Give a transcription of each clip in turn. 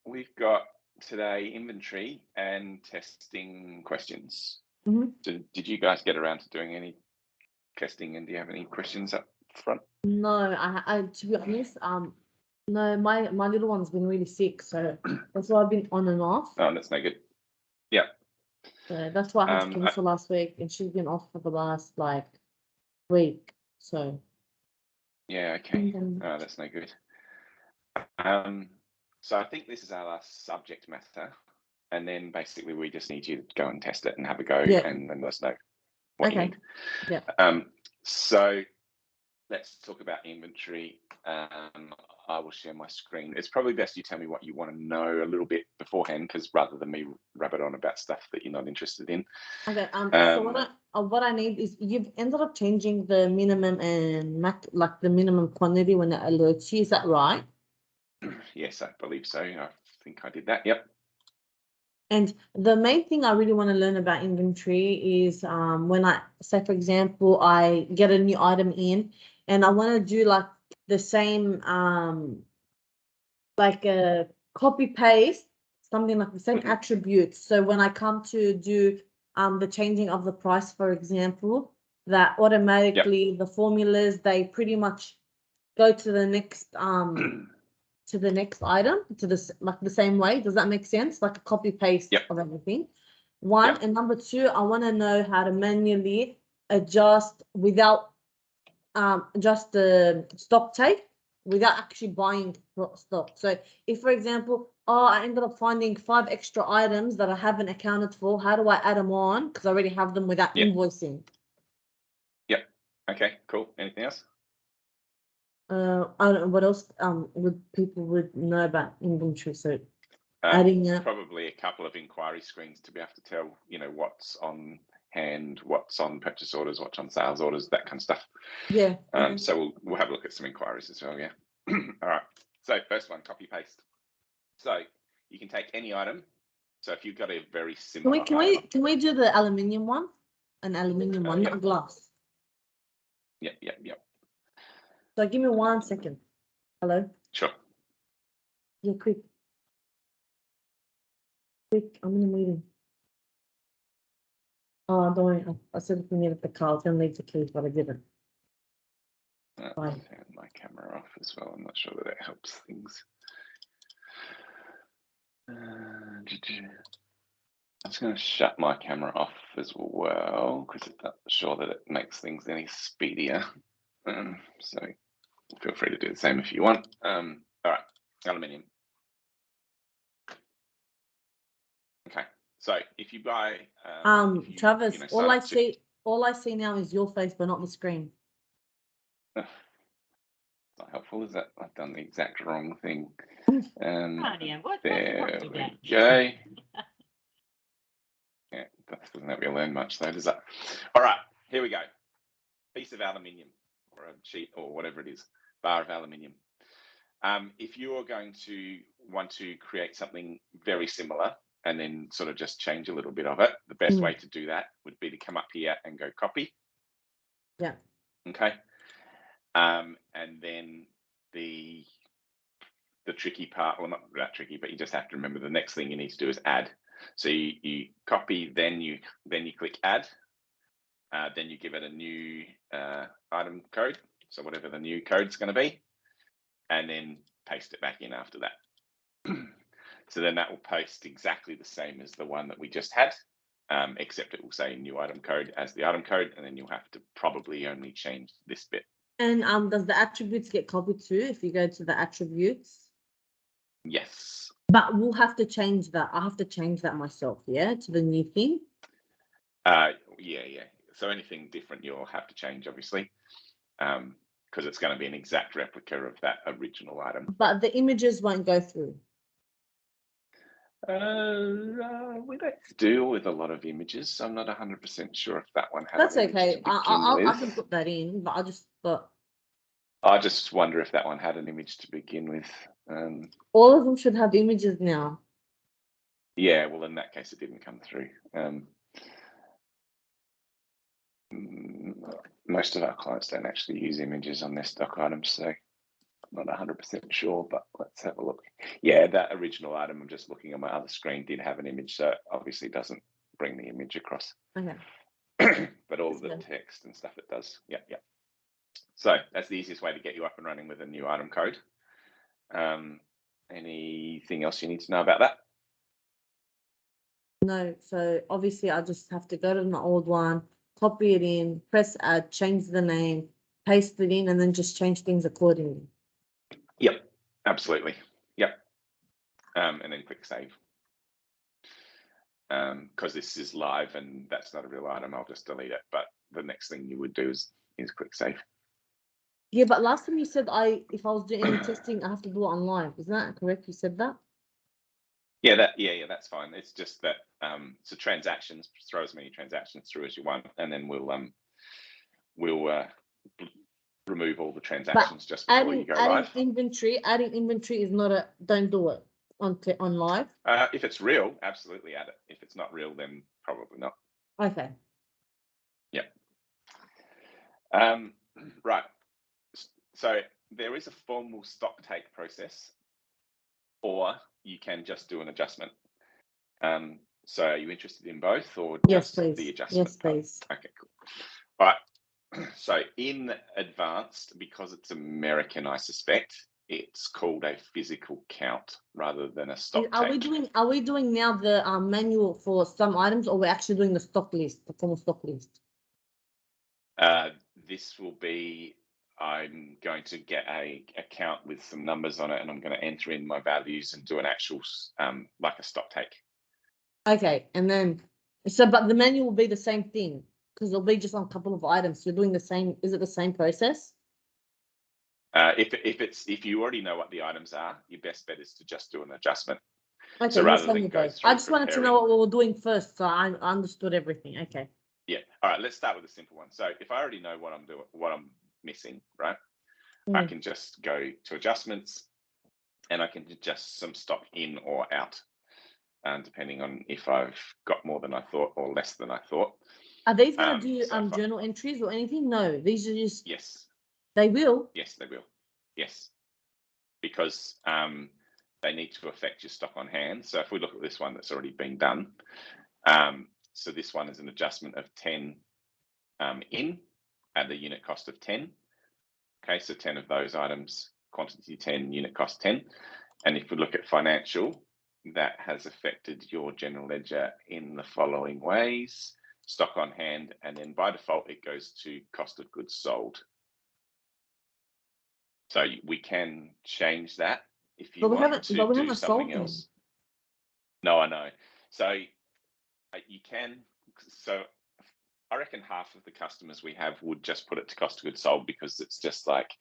we've got today inventory and testing questions. Mhm. So did you guys get around to doing any testing, and do you have any questions up front? No, I to be honest, no, my little one's been really sick, so that's why I've been on and off. Oh, that's no good. Yeah. So that's why I had to I- cancel last week, and she's been off for the last week. So Yeah, okay. Mhm. Oh, that's no good. So I think this is our last subject matter, and then basically we just need you to go and test it and have a go, Yeah. and then let us know what you Okay. need. Yeah. So let's talk about inventory. I will share my screen. It's probably best you tell me what you want to know a little bit beforehand, because rather than me rabbit on about stuff that you're not interested in. Okay. So what I need is you've ended up changing the minimum and max, like the minimum quantity when it alerts you. Is that right? Yes, I believe so. I think I did that. Yep. And the main thing I really want to learn about inventory is when I say, for example, I get a new item in and I want to do like the same, like a copy paste, something like the same attributes. So when I come to do the changing of the price, for example, that automatically the formulas, they pretty much go to the next item, to this like the same way. Does that make sense? Like a copy paste Yep. of everything. One. Yep. And number two, I want to know how to manually adjust without just the stock take, without actually buying stock. So if, for example, I ended up finding 5 extra items that I haven't accounted for, how do I add them on? Because I already have them without invoicing. Yep. Okay, cool. Anything else? I don't know what else would people know about inventory. So probably a couple of inquiry screens to be able to tell, what's on hand, what's on purchase orders, what's on sales orders, that kind of stuff. Yeah. So we'll have a look at some inquiries as well. Yeah. All right. So first one, copy paste. So you can take any item. So if you've got a very similar Can we do the aluminium one? An aluminium one, not glass. Yep. So give me 1 second. Hello? Sure. Yeah, quick. I'm in a meeting. Oh, don't worry. I said if we needed the car, I was going to leave the keys, but I didn't. I turned my camera off as well. I'm not sure that helps things. I'm just going to shut my camera off as well, because I'm not sure that it makes things any speedier. So feel free to do the same if you want. All right, aluminium. Okay, so if you buy, Travis, all I see now is your face, but not the screen. Not helpful, is that? I've done the exact wrong thing. There we go. Yeah, that doesn't help you learn much, though, does that? All right, here we go. Piece of aluminium, or a sheet, or whatever it is, bar of aluminium. If you are going to want to create something very similar and then sort of just change a little bit of it, the best way to do that would be to come up here and go copy. Yeah. Okay. And then the tricky part, well, not that tricky, but you just have to remember the next thing you need to do is add. So you copy, then you click add. Then you give it a new item code, so whatever the new code's going to be, and then paste it back in after that. So then that will post exactly the same as the one that we just had, except it will say new item code as the item code, and then you'll have to probably only change this bit. And does the attributes get copied too if you go to the attributes? Yes. But we'll have to change that. I have to change that myself, yeah, to the new thing? Yeah. So anything different you'll have to change, obviously, because it's going to be an exact replica of that original item. But the images won't go through. We don't deal with a lot of images, so I'm not 100% sure if that one had. That's okay. I can put that in, but I just wonder if that one had an image to begin with. All of them should have images now. Yeah, well, in that case, it didn't come through. Most of our clients don't actually use images on their stock items, so Not 100% sure, but let's have a look. Yeah, that original item, I'm just looking on my other screen, did have an image, so it obviously doesn't bring the image across. Okay. But all That's the good. text and stuff it does. Yeah, yeah. So that's the easiest way to get you up and running with a new item code. Anything else you need to know about that? No, so obviously I just have to go to my old one, copy it in, press add, change the name, paste it in, and then just change things accordingly. Yep, absolutely. Yep. And then click save. Because this is live and that's not a real item, I'll just delete it. But the next thing you would do is click save. Yeah, but last time you said if I was doing any testing, I have to do it on live. Is that correct? You said that? Yeah, that's fine. It's just that so transactions, throw as many transactions through as you want, and then we'll remove all the transactions just before you go live. Adding inventory is not a, don't do it on live. If it's real, absolutely add it. If it's not real, then probably not. Okay. Yeah. Right. So there is a formal stock take process, or you can just do an adjustment. So are you interested in both, or Yes, just please. the adjustment? Yes, please. Okay, cool. All right. So in advanced, because it's American, I suspect it's called a physical count rather than a stock Are take. we doing now the manual for some items, or we're actually doing the stock list, the formal stock list? This will be, I'm going to get a account with some numbers on it, and I'm going to enter in my values and do an actual like a stock take. Okay, and then but the manual will be the same thing because it'll be just on a couple of items. You're doing the same. Is it the same process? If you already know what the items are, your best bet is to just do an adjustment. Okay, so rather than go through I just wanted to know what we were doing first, so I understood everything. Okay. Yeah. All right. Let's start with a simple one. So if I already know what I'm doing, what I'm missing, right? I can just go to adjustments, and I can adjust some stock in or out, depending on if I've got more than I thought or less than I thought. Are these going to do journal entries or anything? No, these are just. Yes. They will. Yes, they will. Yes, because they need to affect your stock on hand. So if we look at this one that's already been done, so this one is an adjustment of 10 in at the unit cost of 10. Okay, so 10 of those items, quantity 10, unit cost 10. And if we look at financial, that has affected your general ledger in the following ways: stock on hand, and then by default, it goes to cost of goods sold. So we can change that if you want to do something else. No, I know. So you can. So I reckon half of the customers we have would just put it to cost of goods sold because it's just like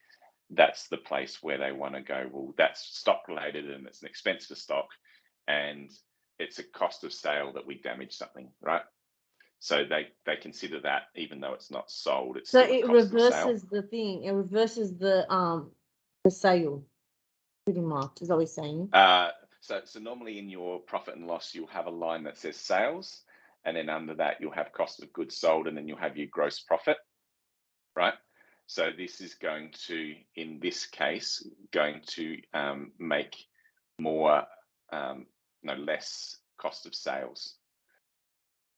that's the place where they want to go. Well, that's stock related and it's an expense for stock, and it's a cost of sale that we damage something, right? So they consider that even though it's not sold, it's so still a it cost of sale. reverses the thing. It reverses the sale, pretty much. Is that what you're saying? So normally in your profit and loss, you'll have a line that says sales, and then under that you'll have cost of goods sold, and then you'll have your gross profit, right? So this is going to, in this case, going to make more, less cost of sales.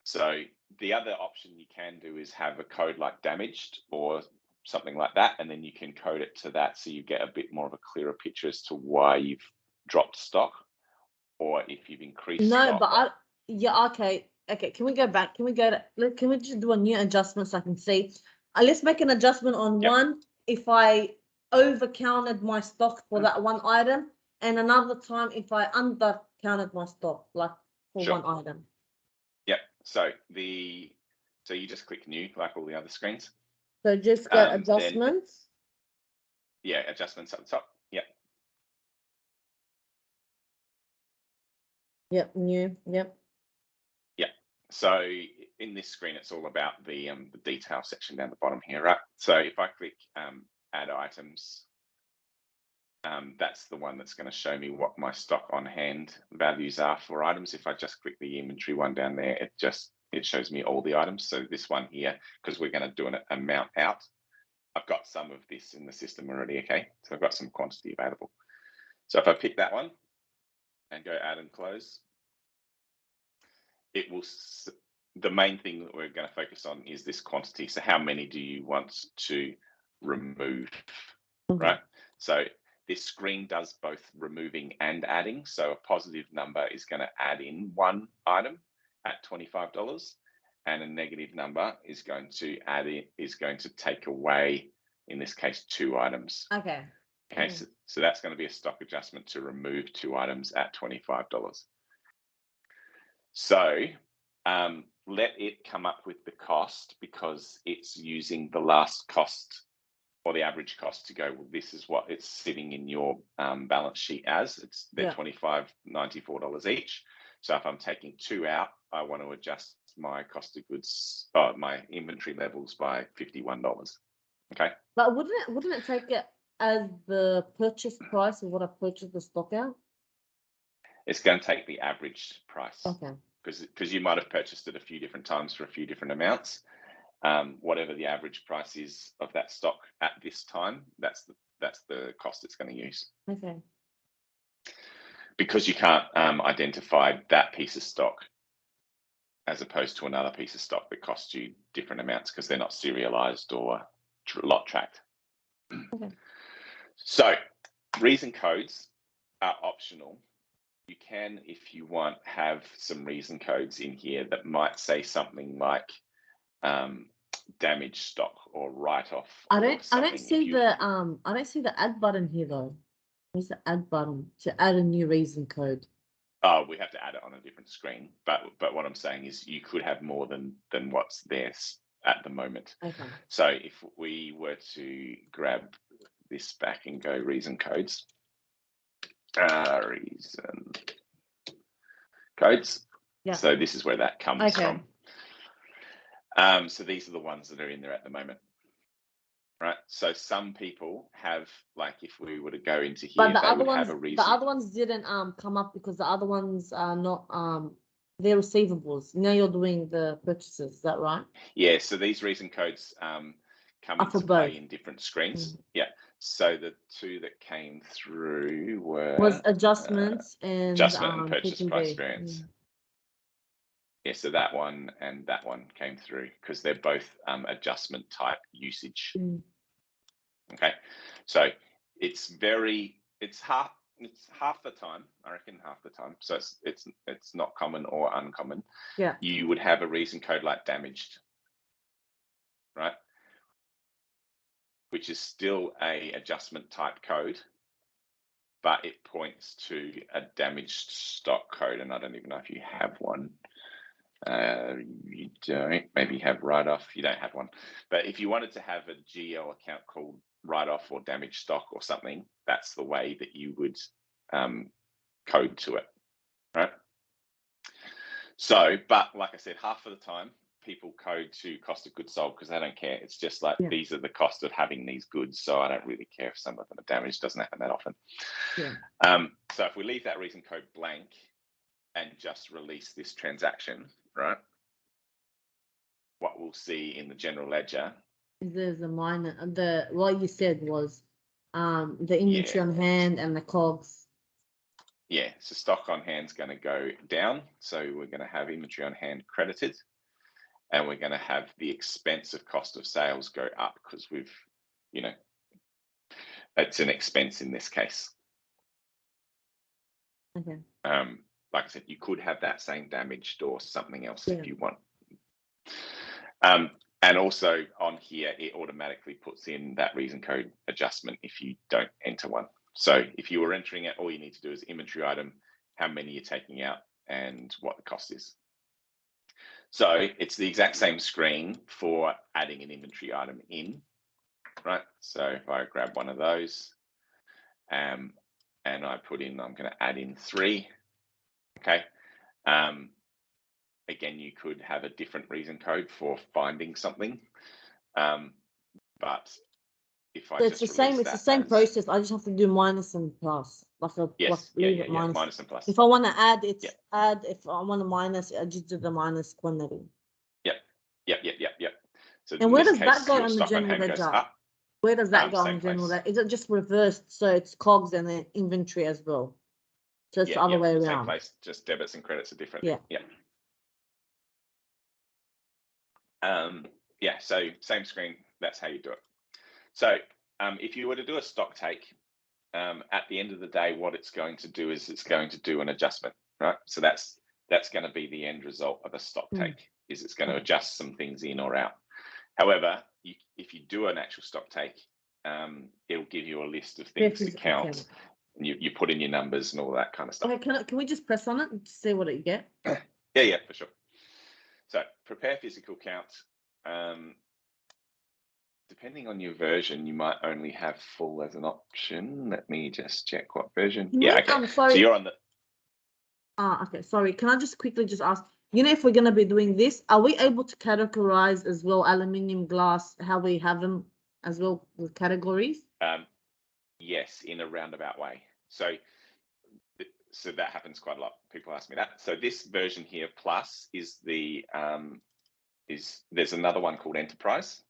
So the other option you can do is have a code like damaged or something like that, and then you can code it to that so you get a bit more of a clearer picture as to why you've dropped stock or if you've increased stock. Okay. Can we go back? Can we just do a new adjustment so I can see? Let's make an adjustment on one if I overcounted my stock for that one item, and another time if I undercounted my stock, like for one item. Yep. So you just click new like all the other screens. So just go adjustments. Adjustments at the top. Yep. Yep, new. Yep. Yeah. So in this screen, it's all about the detail section down the bottom here, right? So if I click add items, that's the one that's going to show me what my stock on hand values are for items. If I just click the inventory one down there, it shows me all the items. So this one here, because we're going to do an amount out, I've got some of this in the system already, okay? So I've got some quantity available. So if I pick that one and go add and close, it will, the main thing that we're going to focus on is this quantity. So how many do you want to remove, right? So this screen does both removing and adding. So a positive number is going to add in one item at $25, and a negative number is going to take away, in this case, 2 items. Okay. Okay, so that's going to be a stock adjustment to remove 2 items at $25. So let it come up with the cost, because it's using the last cost or the average cost to go, well, this is what it's sitting in your balance sheet as. They're $25.94 each. So if I'm taking 2 out, I want to adjust my cost of goods, my inventory levels by $51. Okay. But wouldn't it take it as the purchase price of what I purchased the stock out? It's going to take the average price. Okay. Because you might have purchased it a few different times for a few different amounts. Whatever the average price is of that stock at this time, that's the cost it's going to use. Okay. Because you can't identify that piece of stock as opposed to another piece of stock that costs you different amounts, because they're not serialized or lot tracked. Okay. So reason codes are optional. You can, if you want, have some reason codes in here that might say something like damaged stock or write-off. I don't see the add button here though. Where's the add button to add a new reason code? Oh, we have to add it on a different screen. But what I'm saying is you could have more than what's there at the moment. Okay. So if we were to grab this back and go reason codes, reason codes. Yeah. So this is where that comes Okay. from. So these are the ones that are in there at the moment. Right. So some people have, like, if we were to go into here, But the they other would ones, have a reason. the other ones didn't come up because the other ones are not they're receivables. Now you're doing the purchases, is that right? Yeah. So these reason codes come into play in different screens. Yeah. So the 2 that came through was adjustments and adjustment and purchase PPV. price variance. Yeah, so that one and that one came through because they're both adjustment type usage. Okay, so it's half the time, I reckon, half the time. So it's not common or uncommon. Yeah. You would have a reason code like damaged, right? Which is still a adjustment type code, but it points to a damaged stock code, and I don't even know if you have one. You don't. Maybe you have write-off. You don't have one. But if you wanted to have a GL account called write-off or damaged stock or something, that's the way that you would code to it, right? So, but like I said, half of the time people code to cost of goods sold because they don't care. It's just like, these are the cost of having these goods, so I don't really care if some of them are damaged. Doesn't happen that often. Yeah. So if we leave that reason code blank and just release this transaction, right, what we'll see in the general ledger, there's a minor. What you said was the inventory on hand and the COGS. Yeah, so stock on hand is going to go down. So we're going to have inventory on hand credited, and we're going to have the expense of cost of sales go up because we've, it's an expense in this case. Okay. Like I said, you could have that saying damaged or something else if you want. And also on here, it automatically puts in that reason code adjustment if you don't enter one. So if you were entering it, all you need to do is inventory item, how many you're taking out, and what the cost is. So it's the exact same screen for adding an inventory item in, right? So if I grab one of those and I put in, I'm going to add in 3, okay? Again, you could have a different reason code for finding something, but if I it's the same. It's the same process. I just have to do minus and plus, leave it minus. Minus and plus. If I want to add, it's add. If I want to minus, I just do the minus quantity. Yep. So and where does that go on the general ledger? Where does that go Same in general? place. Is it just reversed? So it's COGS and then inventory as well. So it's the other way Same around. place, just debits and credits are different. Yeah. Yeah, so same screen, that's how you do it. So if you were to do a stock take, at the end of the day, what it's going to do is it's going to do an adjustment, right? So that's going to be the end result of a stock take, is it's going to adjust some things in or out. However, if you do an actual stock take, it'll give you a list of things to count, and you put in your numbers and all that kind of stuff. Okay, can we just press on it and see what you get? Yeah, for sure. So prepare physical count. Depending on your version, you might only have full as an option. Let me just check what version. Yeah, okay. I'm sorry. So you're on the. Okay, sorry. Can I just quickly just ask, if we're going to be doing this, are we able to categorize as well aluminium, glass, how we have them as well with categories? Yes, in a roundabout way. So that happens quite a lot. People ask me that. So this version here, Plus, is there's another one called Enterprise.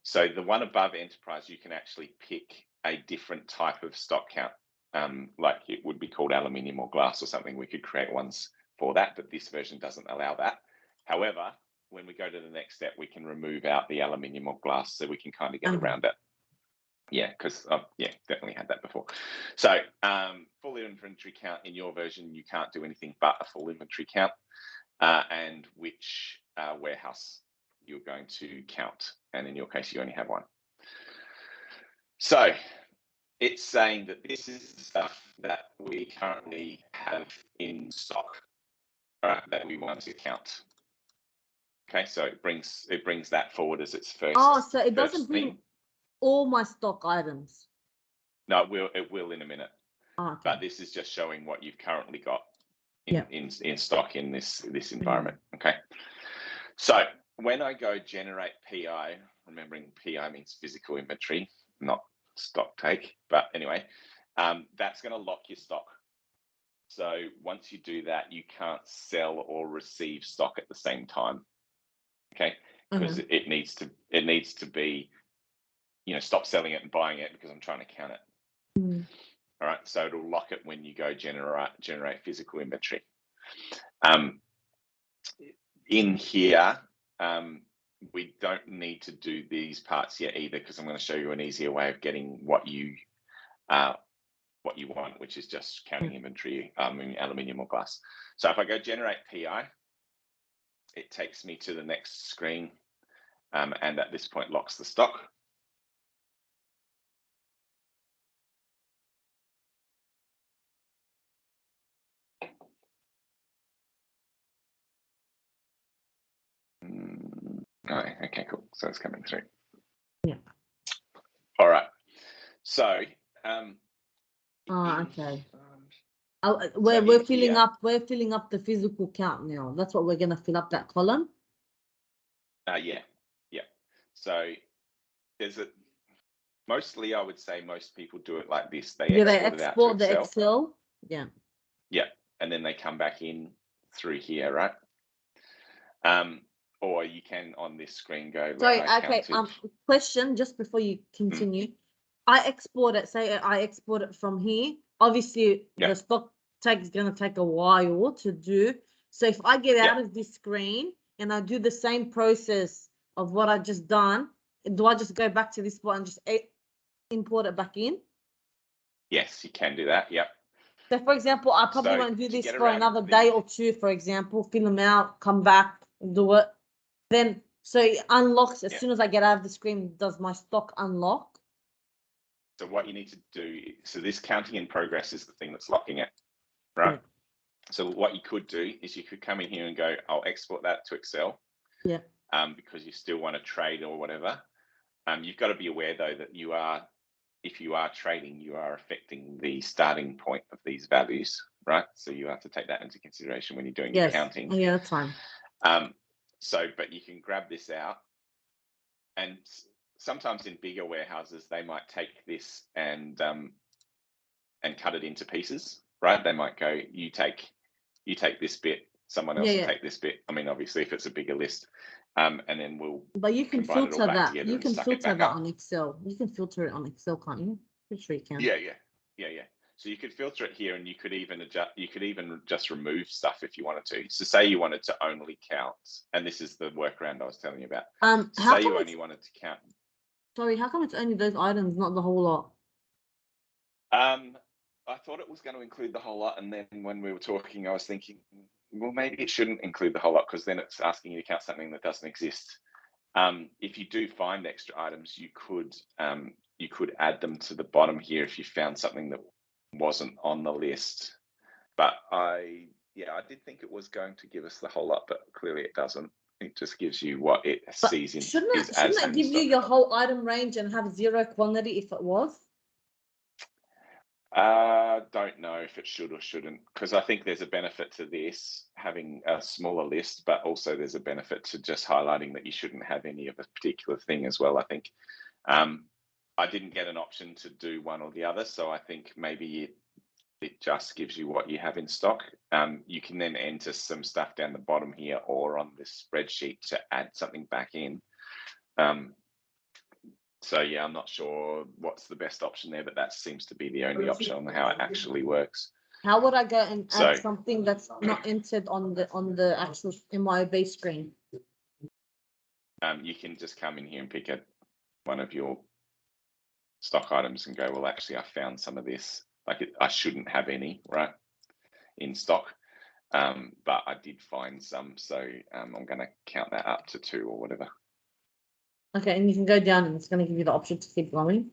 So the one above Enterprise, you can actually pick a different type of stock count. Like it would be called aluminium or glass or something. We could create ones for that, but this version doesn't allow that. However, when we go to the next step, we can remove out the aluminium or glass, so we can kind of get around it. Yeah, because definitely had that before. So full inventory count in your version, you can't do anything but a full inventory count, and which warehouse you're going to count. And in your case, you only have one. So it's saying that this is the stuff that we currently have in stock, right, that we want to count. Okay, so it brings that forward as its first. So it doesn't bring all my stock items. No, it will in a minute. Okay. But this is just showing what you've currently got in stock in this environment. Okay. So when I go generate PI, remembering PI means physical inventory, not stock take, but anyway, that's going to lock your stock. So once you do that, you can't sell or receive stock at the same time. Okay, because it needs to be, stop selling it and buying it because I'm trying to count it. All right, so it'll lock it when you go generate physical inventory. In here, we don't need to do these parts yet either, because I'm going to show you an easier way of getting what you want, which is just counting inventory in aluminium or glass. So if I go generate PI, it takes me to the next screen, and at this point locks the stock. Okay, cool. So it's coming through. Yeah. All right. So. Okay. We're filling up the physical count now. That's what we're gonna fill up that column. Yeah. So there's mostly, I would say most people do it like this. They export the Excel. Yeah. Yeah, and then they come back in through here, right? Or you can on this screen go. Sorry. Okay. Question just before you continue. I export it. Say I export it from here. Obviously, the stock take is going to take a while to do. So if I get out of this screen and I do the same process of what I just done, do I just go back to this spot and just import it back in? Yes, you can do that. Yep. So, for example, I probably won't do this for another day or two, for example, fill them out, come back, do it. Then, so it unlocks as soon as I get out of the screen. Does my stock unlock? So what you need to do, so this counting in progress is the thing that's locking it, right? So what you could do is you could come in here and go, I'll export that to Excel. Yeah. Because you still want to trade or whatever. You've got to be aware though that if you are trading, you are affecting the starting point of these values, right? So you have to take that into consideration when you're doing your counting. Yeah, that's fine. But you can grab this out, and sometimes in bigger warehouses, they might take this and cut it into pieces, right? They might go, you take this bit, someone else will take this bit. I mean, obviously, if it's a bigger list, And then we'll But you can combine it all filter back that. together You and can suck it filter back that up. on Excel. You can filter it on Excel, can't you? Pretty sure you can. Yeah. So you could filter it here, and you could even adjust. You could even just remove stuff if you wanted to. So say you wanted to only count, and this is the workaround I was telling you about. So How say you come only wanted to count. sorry, how come it's only those items, not the whole lot? I thought it was going to include the whole lot, and then when we were talking, I was thinking, well, maybe it shouldn't include the whole lot because then it's asking you to count something that doesn't exist. If you do find extra items, you could add them to the bottom here if you found something that wasn't on the list. But I did think it was going to give us the whole lot, but clearly it doesn't. It just gives you what it sees in Shouldn't is it as give in you stock. your whole item range and have zero quantity if it was? Don't know if it should or shouldn't, because I think there's a benefit to this having a smaller list, but also there's a benefit to just highlighting that you shouldn't have any of a particular thing as well. I think I didn't get an option to do one or the other, so I think maybe it just gives you what you have in stock. You can then enter some stuff down the bottom here or on this spreadsheet to add something back in. So yeah, I'm not sure what's the best option there, but that seems to be the only option on how it actually works. How would I go and So- add something that's not entered on the actual MIO base screen? You can just come in here and pick one of your stock items and go, well, actually, I found some of this. I shouldn't have any, right, in stock, but I did find some, so I'm going to count that up to 2 or whatever. Okay, and you can go down and it's going to give you the option to keep going.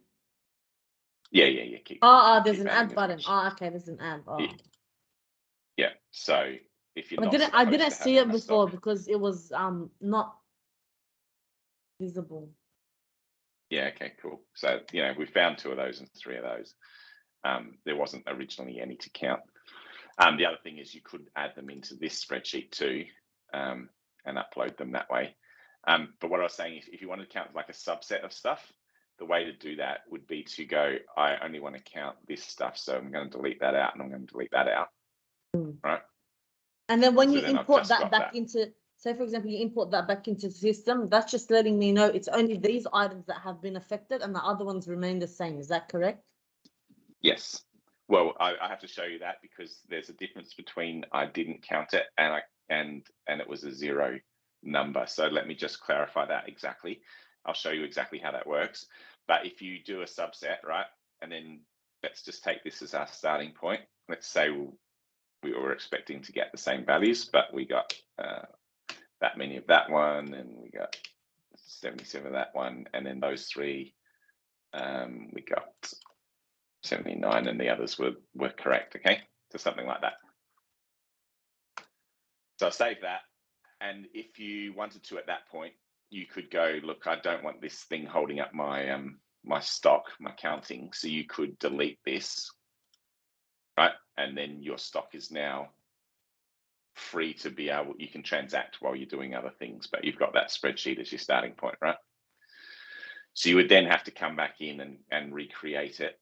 Yeah. There's an add button. Okay, there's an add. Yeah. So if you're not, I didn't see it before because it was not visible. Yeah. Okay. Cool. So we found 2 of those and 3 of those. There wasn't originally any to count. The other thing is you could add them into this spreadsheet too, and upload them that way. But what I was saying is, if you want to count like a subset of stuff, the way to do that would be to go, I only want to count this stuff, so I'm going to delete that out, and I'm going to delete that out, right? And then when So you then I've import just that got back into, say for example, you import that back into the system, that's just letting me know it's only these items that have been affected and the other ones remain the same. Is that correct? Yes. Well, I have to show you that because there's a difference between I didn't count it and it was a 0 number. So let me just clarify that exactly. I'll show you exactly how that works. But if you do a subset, right, and then let's just take this as our starting point. Let's say we were expecting to get the same values, but we got that many of that one, and we got 77 of that one, and then those 3, we got 79, and the others were correct. Okay, so something like that. So I save that, and if you wanted to at that point, you could go, look, I don't want this thing holding up my my stock, my counting. So you could delete this, right? And then your stock is now free to be able, you can transact while you're doing other things, but you've got that spreadsheet as your starting point, right? So you would then have to come back in and recreate it.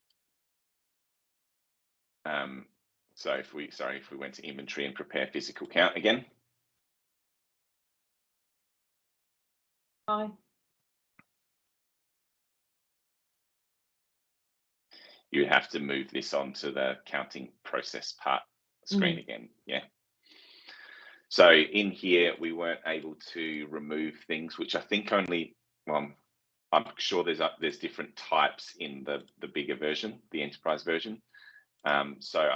So if we went to inventory and prepare physical count again. Hi. You have to move this onto the counting process part screen again. Yeah. So in here, we weren't able to remove things, which I think only, well, I'm sure there's different types in the bigger version, the enterprise version. So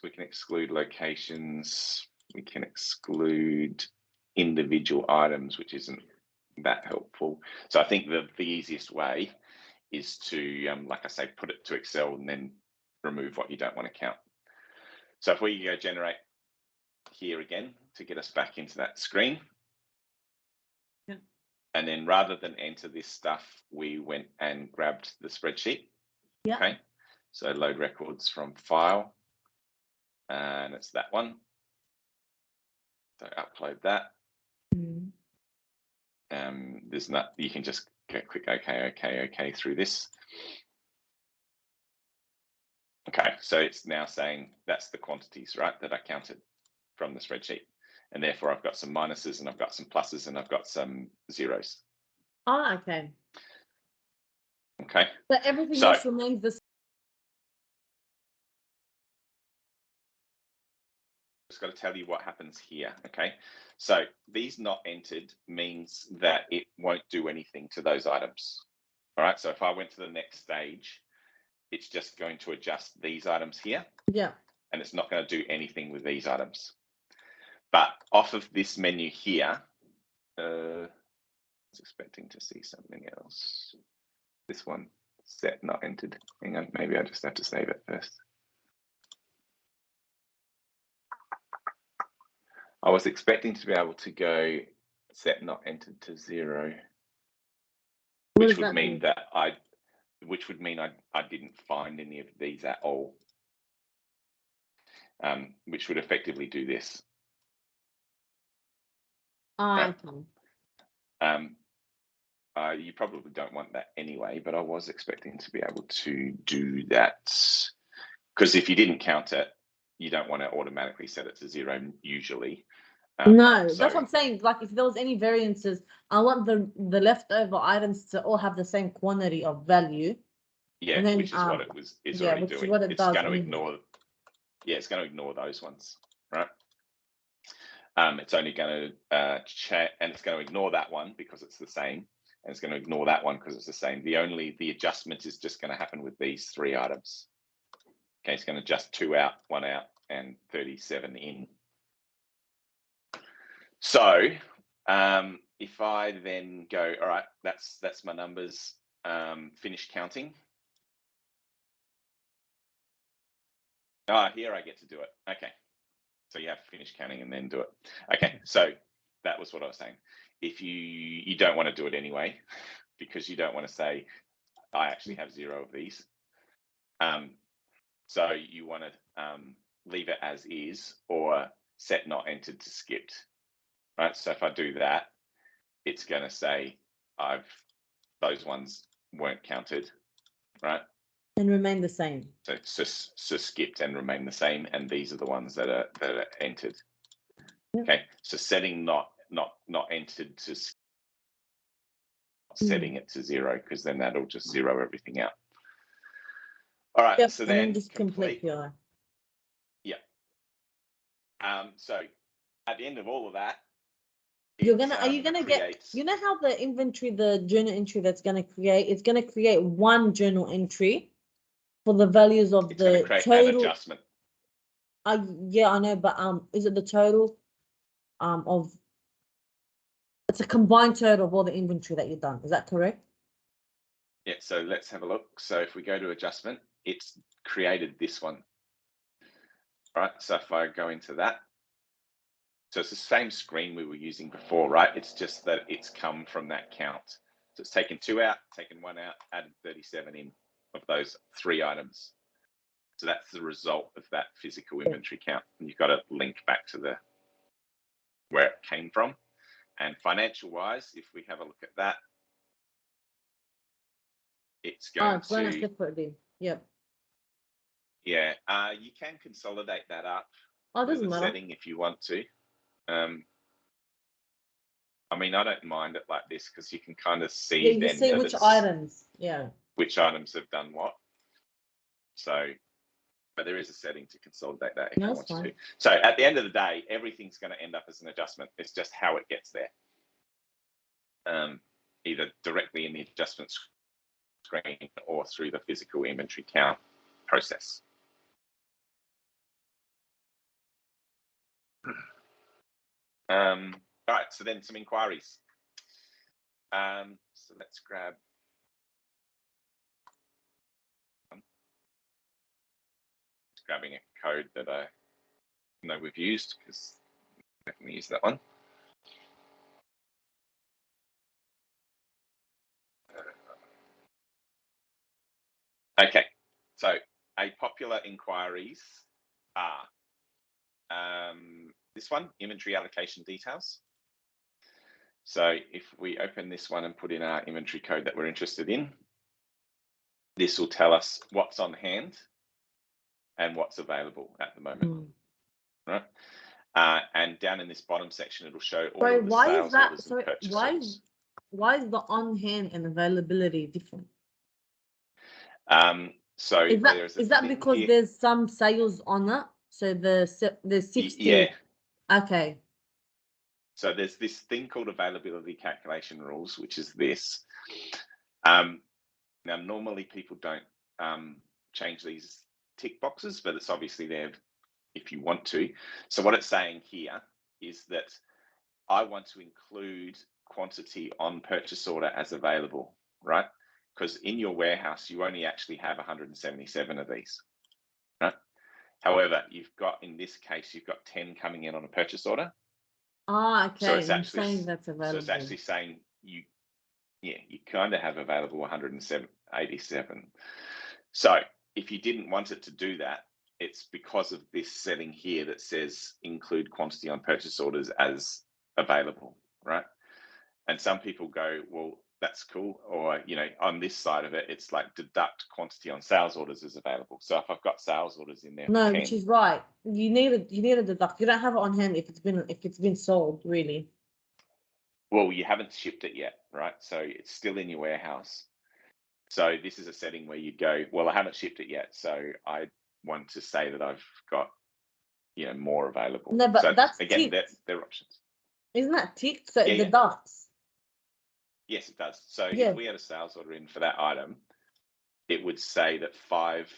we can exclude locations, we can exclude individual items, which isn't that helpful. So I think the easiest way is to, like I say, put it to Excel and then remove what you don't want to count. So if we go generate here again to get us back into that screen. Yeah. And then rather than enter this stuff, we went and grabbed the spreadsheet. Yeah. Okay. So load records from file. And it's that one. So upload that. There's not, you can just click OK through this. Okay, so it's now saying that's the quantities, right, that I counted from the spreadsheet. and therefore I've got some minuses and I've got some pluses and I've got some zeros. Oh, okay. Okay. But everything So- else remains the same. Just got to tell you what happens here. Okay. So these not entered means that it won't do anything to those items. All right. So if I went to the next stage, it's just going to adjust these items here. Yeah. And it's not going to do anything with these items. But off of this menu here, I was expecting to see something else. This one, set not entered. Hang on, maybe I just have to save it first. I was expecting to be able to go set not entered to 0, What which does would that mean that I didn't find any of these at all, which would effectively do this. Ah, okay. You probably don't want that anyway, but I was expecting to be able to do that, because if you didn't count it, you don't want to automatically set it to 0 usually. No, so- that's what I'm saying. Like, if there was any variances, I want the leftover items to all have the same quantity of value. Yeah, and then, which is what it is yeah, already which is doing. what it It's does going to anyway. ignore. Yeah, it's going to ignore those ones, right? It's only going to check, and it's going to ignore that one because it's the same, and it's going to ignore that one because it's the same. The adjustment is just going to happen with these 3 items. Okay, it's going to adjust 2 out, 1 out, and 37 in. So if I then go, all right, that's my numbers, finish counting. Here I get to do it. Okay. So you have to finish counting and then do it. Okay, so that was what I was saying. If you don't want to do it anyway, because you don't want to say, I actually have 0 of these. So you want to leave it as is or set not entered to skipped. Right. So if I do that, it's going to say those ones weren't counted. Right. And remain the same. So skipped and remain the same, and these are the ones that are entered. Yeah. Okay, so setting not entered to setting it to 0, because then that'll just 0 everything out. All right, Yep, so and then just complete your. Yeah. So at the end of all of that, Are you gonna get, you know how the inventory, the journal entry that's gonna create, it's gonna create one journal entry for the values of it's going the to create total. an adjustment. Yeah, I know, but is it the total of, it's a combined total of all the inventory that you've done, is that correct? Yeah, so let's have a look. So if we go to adjustment, it's created this one. All right, so if I go into that, so it's the same screen we were using before, right? It's just that it's come from that count. So it's taken 2 out, taken 1 out, added 37 in of those 3 items. So that's the result of that physical inventory count. And you've got to link back to where it came from. And financial wise, if we have a look at that, it's going It's going to, separately. Yep. yeah, you can consolidate that up Oh, it with doesn't a matter. setting if you want to. I mean, I don't mind it like this because you can kind of see Yeah, you then see that which items. Yeah. which items have done what. So, but there is a setting to consolidate that if you want to. So at the end of the day, everything's going to end up as an adjustment. It's just how it gets there. Either directly in the adjustment screen or through the physical inventory count process. All right, so then some inquiries. So let's grab grabbing a code that I know we've used, because I can use that one. Okay, so a popular inquiries are this one, inventory allocation details. So if we open this one and put in our inventory code that we're interested in, this will tell us what's on hand and what's available at the moment. Right? And down in this bottom section, it'll show all Sorry, of the why is sales that? orders Sorry, and purchase why orders. is the on hand and availability different? So Is there is a that thing because here. there's some sales on it? So there's 60. Yeah. Okay. So there's this thing called availability calculation rules, which is this. Now, normally people don't change these tick boxes, but it's obviously there if you want to. So what it's saying here is that I want to include quantity on purchase order as available, right? Because in your warehouse, you only actually have 177 of these, right? However, you've got, in this case, you've got 10 coming in on a purchase order. Ah, okay. So it's I'm actually saying that's available. So it's actually saying you kind of have available 187. So if you didn't want it to do that, it's because of this setting here that says include quantity on purchase orders as available, right? And some people go, well, that's cool. Or, on this side of it, it's like deduct quantity on sales orders as available. So if I've got sales orders in there, No, for 10, which is right. You need a deduct. You don't have it on hand if it's been sold, really. well, you haven't shipped it yet, right? So it's still in your warehouse. So this is a setting where you go, well, I haven't shipped it yet, so I want to say that I've got, more available. No, but so that's again, ticked. they're options. Isn't that ticked? So Yeah, it yeah. deducts. Yes, it does. So Yeah. if we had a sales order in for that item, it would say that 5,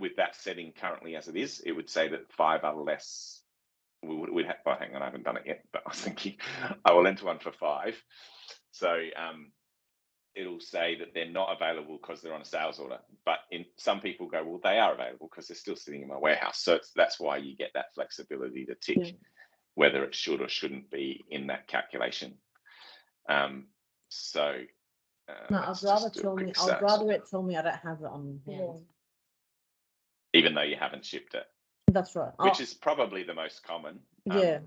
with that setting currently as it is, it would say that 5 are less. We'd have, well, hang on, I haven't done it yet, but I was thinking I will enter one for 5. So it'll say that they're not available because they're on a sales order. But some people go, well, they are available because they're still sitting in my warehouse. So that's why you get that flexibility to tick whether it should or shouldn't be in that calculation. So No, I'd rather it tell me I don't have it on hand. even though you haven't shipped it. That's right. Which is probably the most common. Yeah.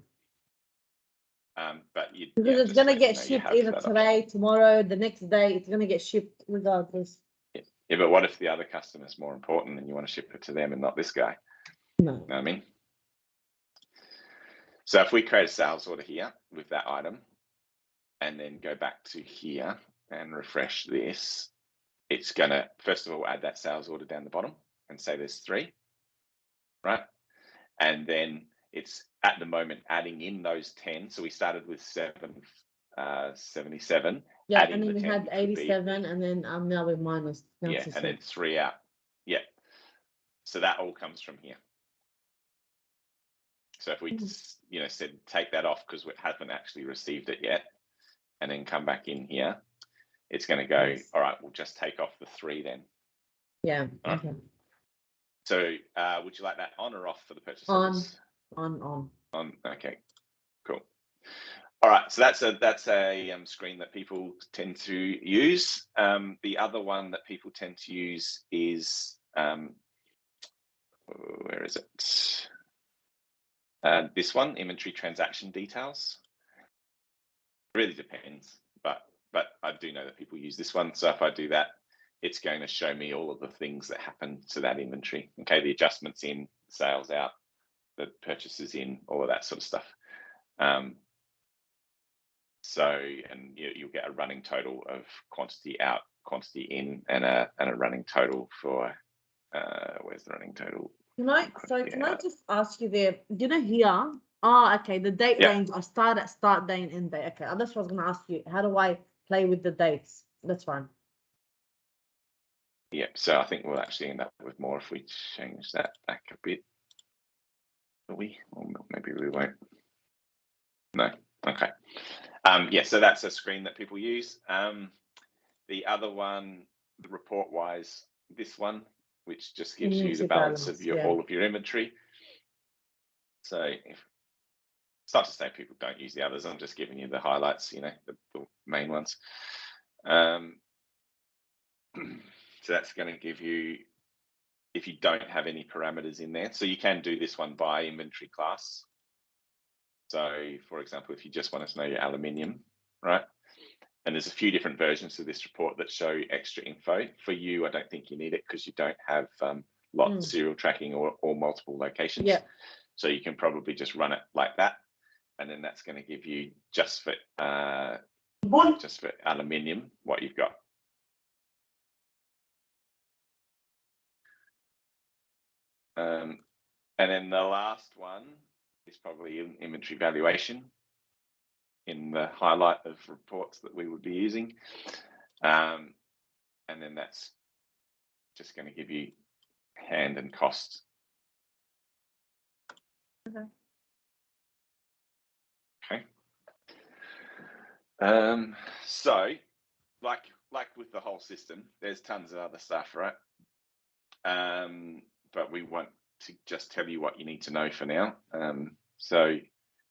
But because it's going to get shipped either today, tomorrow, the next day. It's going to get shipped regardless. Yeah, but what if the other customer's more important and you want to ship it to them and not this guy? No. You know what I mean? So if we create a sales order here with that item and then go back to here and refresh this, it's going to, first of all, add that sales order down the bottom and say there's 3, right? And then it's at the moment adding in those 10. So we started with 77. Yeah, and then we had 87, and then now we're minus. Yeah, and then 3 out. Yeah. So that all comes from here. So if we said take that off because we haven't actually received it yet, and then come back in here, it's going to go, all right, we'll just take off the 3 then. Yeah. Okay. So would you like that on or off for the purchase on orders? On. Okay, cool. All right, so that's a screen that people tend to use. The other one that people tend to use is where is it? This one, inventory transaction details. It really depends, but I do know that people use this one. So if I do that, it's going to show me all of the things that happen to that inventory. Okay, the adjustments in, sales out, the purchases in, all of that sort of stuff. And you'll get a running total of quantity out, quantity in, and a running total for where's the running total? Can I just ask you there? Here. Okay. The date range. I start at start day and end day. Okay. That's what I was going to ask you. How do I play with the dates? That's fine. Yeah. So I think we'll actually end up with more if we change that back a bit. Will we? Or maybe we won't. No. Okay. Yeah. So that's a screen that people use. The other one, the report-wise, this one, which just gives you the balance of all of your inventory. So it's not to say people don't use the others. I'm just giving you the highlights, the main ones. So that's going to give you, if you don't have any parameters in there, so you can do this one by inventory class. So for example, if you just want to know your aluminium, right? And there's a few different versions of this report that show extra info. For you, I don't think you need it because you don't have lot serial tracking or multiple locations. Yeah. So you can probably just run it like that, and then that's going to give you just for aluminium what you've got. And then the last one is probably inventory valuation in the highlight of reports that we would be using. And then that's just going to give you hand and cost. Okay. So like with the whole system, there's tons of other stuff, right? But we want to just tell you what you need to know for now. So do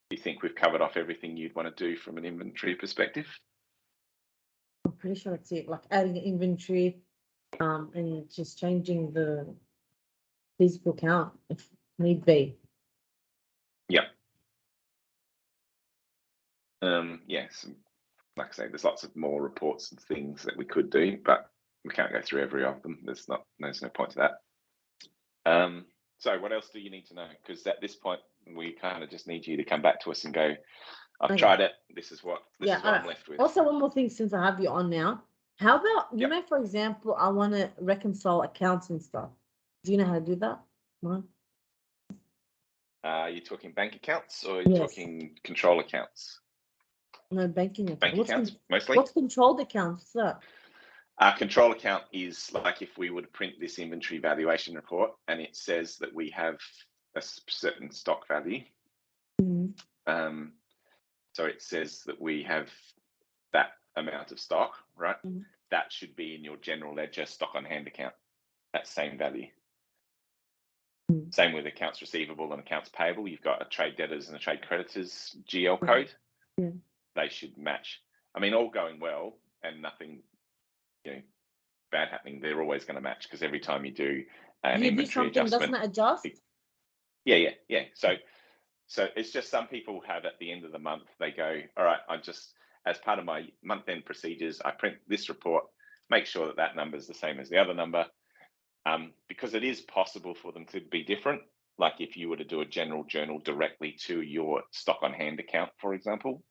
you think we've covered off everything you'd want to do from an inventory perspective? I'm pretty sure it's it, like adding inventory, and just changing the physical count if need be. Yeah. Yes, like I say, there's lots of more reports and things that we could do, but we can't go through every of them. There's no point to that. So what else do you need to know? Because at this point, we kind of just need you to come back to us and go, I've tried it. This is what I'm left with. Also, one more thing, since I have you on now, how about, you know, for example, I want to reconcile accounts and stuff. Do you know how to do that? No? You're talking bank accounts or you're talking control accounts? No, banking accounts. Bank accounts, mostly. What's controlled accounts? What's that? Control account is like if we would print this inventory valuation report and it says that we have a certain stock value. Mm-hmm. So it says that we have that amount of stock, right? Mm-hmm. That should be in your general ledger stock on hand account, that same value. Mm-hmm. Same with accounts receivable and accounts payable. You've got a trade debtors and a trade creditors GL code. Yeah. They should match. I mean, all going well and nothing, bad happening, they're always going to match because every time you do an inventory adjustment, doesn't it adjust? Yeah. So it's just some people have at the end of the month, they go, all right, I just, as part of my month-end procedures, I print this report, make sure that that number is the same as the other number, because it is possible for them to be different. Like if you were to do a general journal directly to your stock on hand account, for example,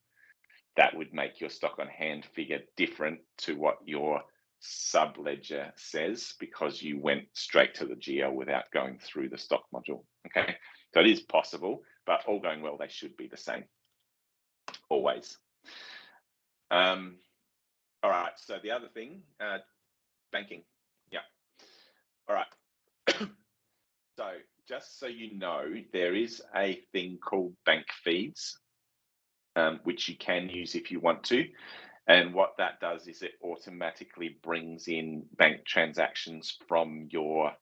that would make your stock on hand figure different to what your sub ledger says because you went straight to the GL without going through the stock module. Okay, so it is possible, but all going well, they should be the same always. All right, so the other thing, banking. Yeah. All right. So just so you know, there is a thing called bank feeds, which you can use if you want to. And what that does is it automatically brings in bank transactions from your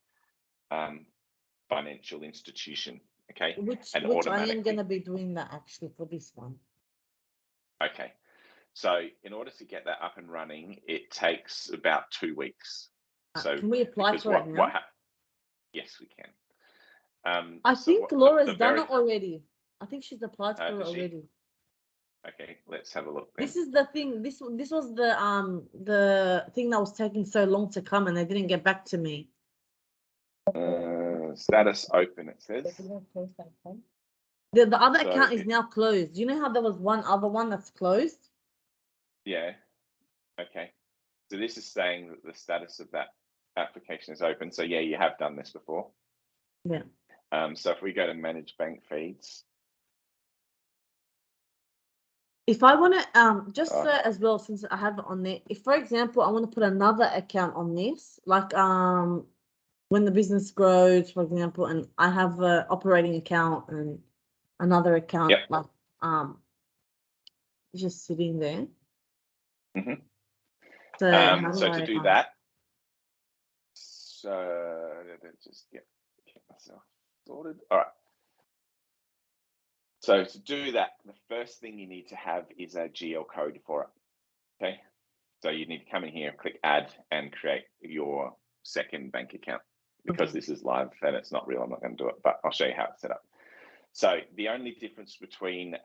financial institution. Okay. Which I am going to be doing that actually for this one. Okay. So in order to get that up and running, it takes about 2 weeks. So can we apply for it now? Yes, we can. I think Laura's done it already. I think she's applied for it already. Okay, let's have a look then. This is the thing. This was the thing that was taking so long to come, and they didn't get back to me. Status open, it says. The other account is now closed. Do you know how there was one other one that's closed? Yeah. Okay. So this is saying that the status of that application is open. So yeah, you have done this before. Yeah. So if we go to manage bank feeds. If I want to, as well, since I have it on there, if, for example, I want to put another account on this, like when the business grows, for example, and I have an operating account and another account, like just sitting there. Mm-hmm. So to do that, so just get myself sorted. All right. So to do that, the first thing you need to have is a GL code for it. Okay. So you need to come in here, click add, and create your second bank account. Because this is live and it's not real, I'm not going to do it, but I'll show you how it's set up. So the only difference between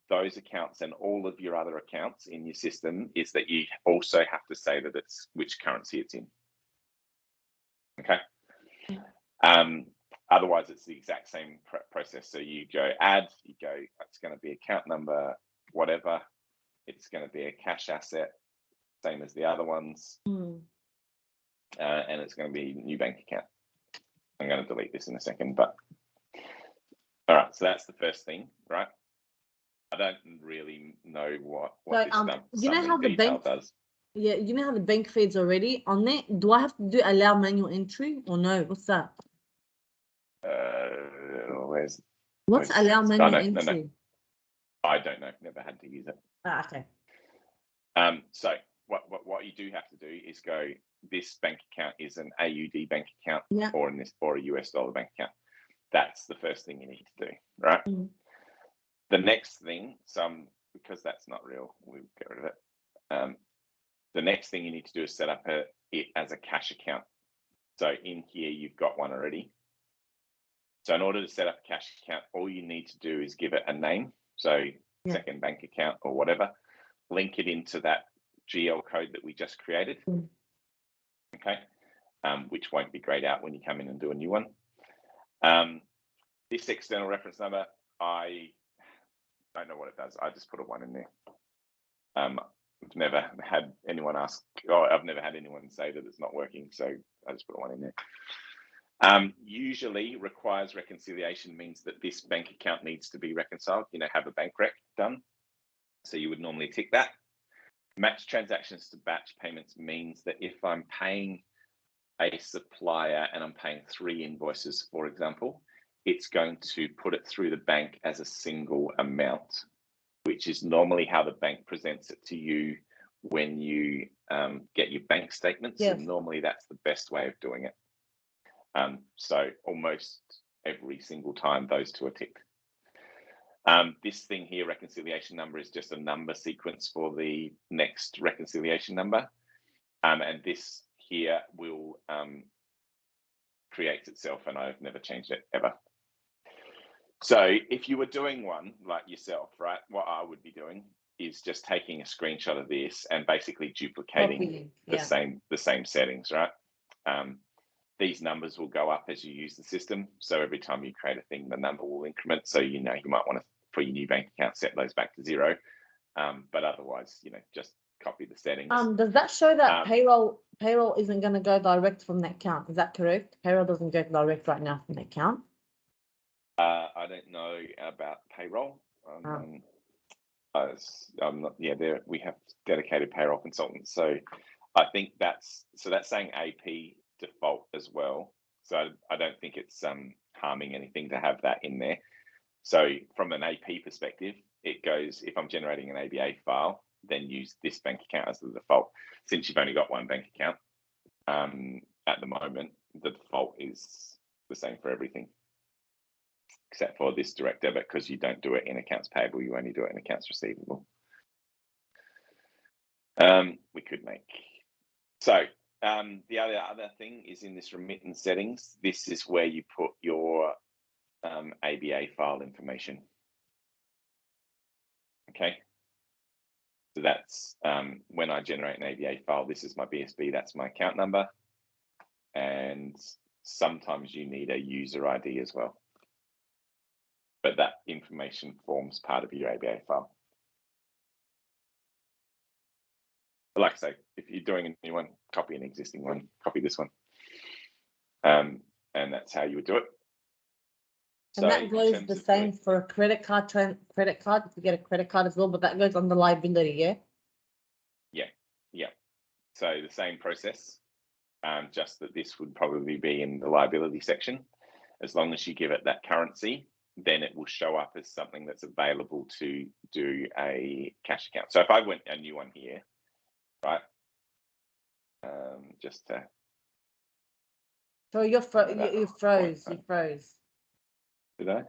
those accounts and all of your other accounts in your system is that you also have to say that it's which currency it's in. Okay. Otherwise, it's the exact same process. So you go add, you go, it's going to be account number, whatever. It's going to be a cash asset, same as the other ones. And it's going to be new bank account. I'm going to delete this in a second, but all right. So that's the first thing, right? I don't really know what So, this you know how the bank does. Yeah, you know how the bank feeds already on there. Do I have to do allow manual entry or no? What's that? What's allow manual entry? No. I don't know. Never had to use it. Okay. So what you do have to do is go, this bank account is an AUD bank account, Yeah. or a US dollar bank account. That's the first thing you need to do, right? The next thing, because that's not real, we'll get rid of it. The next thing you need to do is set up it as a cash account. So in here, you've got one already. So in order to set up a cash account, all you need to do is give it a name. So second bank account or whatever, link it into that GL code that we just created. Okay. Which won't be grayed out when you come in and do a new one. This external reference number, I don't know what it does. I just put a 1 in there. I've never had anyone ask, I've never had anyone say that it's not working, so I just put a 1 in there. Usually requires reconciliation means that this bank account needs to be reconciled, have a bank rec done. So you would normally tick that. Match transactions to batch payments means that if I'm paying a supplier and I'm paying 3 invoices, for example, it's going to put it through the bank as a single amount, which is normally how the bank presents it to you when you get your bank statements. Yes. And normally that's the best way of doing it. So almost every single time those two are ticked. This thing here, reconciliation number, is just a number sequence for the next reconciliation number. And this here will create itself, and I've never changed it ever. So if you were doing one like yourself, right, what I would be doing is just taking a screenshot of this and basically duplicating the same settings, right? These numbers will go up as you use the system. So every time you create a thing, the number will increment. So you might want to, for your new bank account, set those back to 0. But otherwise, just copy the settings. Does that show that payroll isn't going to go direct from that account? Is that correct? Payroll doesn't go direct right now from the account. I don't know about payroll. I'm not. Yeah, we have dedicated payroll consultants. So I think that's saying AP default as well. So I don't think it's harming anything to have that in there. So from an AP perspective, it goes, if I'm generating an ABA file, then use this bank account as the default. Since you've only got one bank account at the moment, the default is the same for everything, except for this direct debit, because you don't do it in accounts payable, you only do it in accounts receivable. We could make, so the other thing is in this remittance settings, this is where you put your ABA file information. Okay, so that's when I generate an ABA file, this is my BSB, that's my account number, and sometimes you need a user ID as well. But that information forms part of your ABA file. But like I say, if you're doing a new one, copy an existing one, copy this one. And that's how you would do it. And so that goes the same for a credit card, if you get a credit card as well, but that goes on the liability, yeah? Yeah. So the same process, just that this would probably be in the liability section. As long as you give it that currency, then it will show up as something that's available to do a cash account. So if I went a new one here, right? Just to. So you froze. Did I?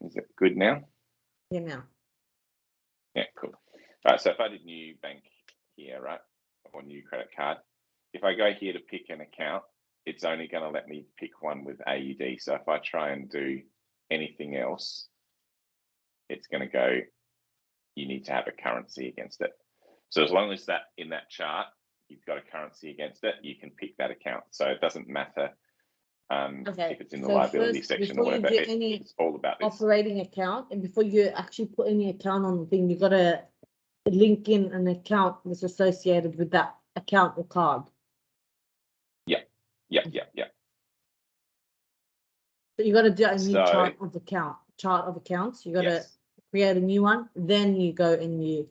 Is it good now? Yeah, now. Yeah, cool. All right, so if I did new bank here, right, or new credit card, if I go here to pick an account, it's only going to let me pick one with AUD. So if I try and do anything else, it's going to go, you need to have a currency against it. So as long as that in that chart, you've got a currency against it, you can pick that account. So it doesn't matter if it's in the liability section or whatever. It's all about this operating account, and before you actually put any account on the thing, you got to link in an account that's associated with that account or card. Yeah. So you got to do a new chart of accounts. You got to create a new one, then you go and you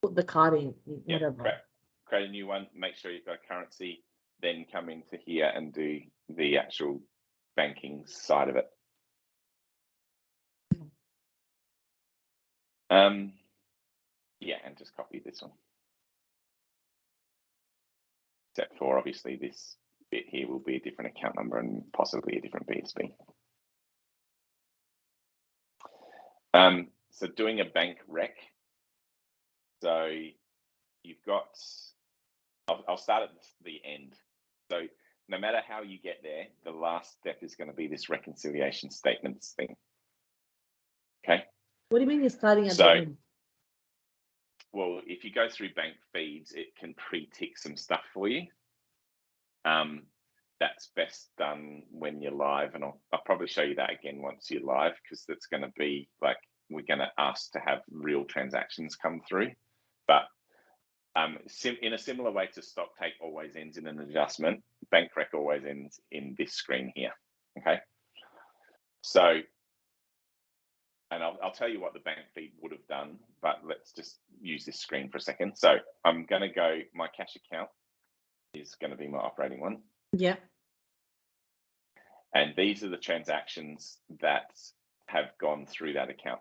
put the card in, whatever. Create a new one, make sure you've got a currency, then come into here and do the actual banking side of it. Yeah, and just copy this one. Except for obviously this bit here will be a different account number and possibly a different BSB. So doing a bank rec. So you've got, I'll start at the end. So no matter how you get there, the last step is going to be this reconciliation statements thing. Okay. What do you mean you're starting at the end? Well, if you go through bank feeds, it can pre-tick some stuff for you. That's best done when you're live, and I'll probably show you that again once you're live, because that's going to be like, we're going to ask to have real transactions come through. But in a similar way to stock take always ends in an adjustment, bank rec always ends in this screen here. Okay. So, and I'll tell you what the bank feed would have done, but let's just use this screen for a second. So I'm going to go, my cash account is going to be my operating one. Yeah. And these are the transactions that have gone through that account.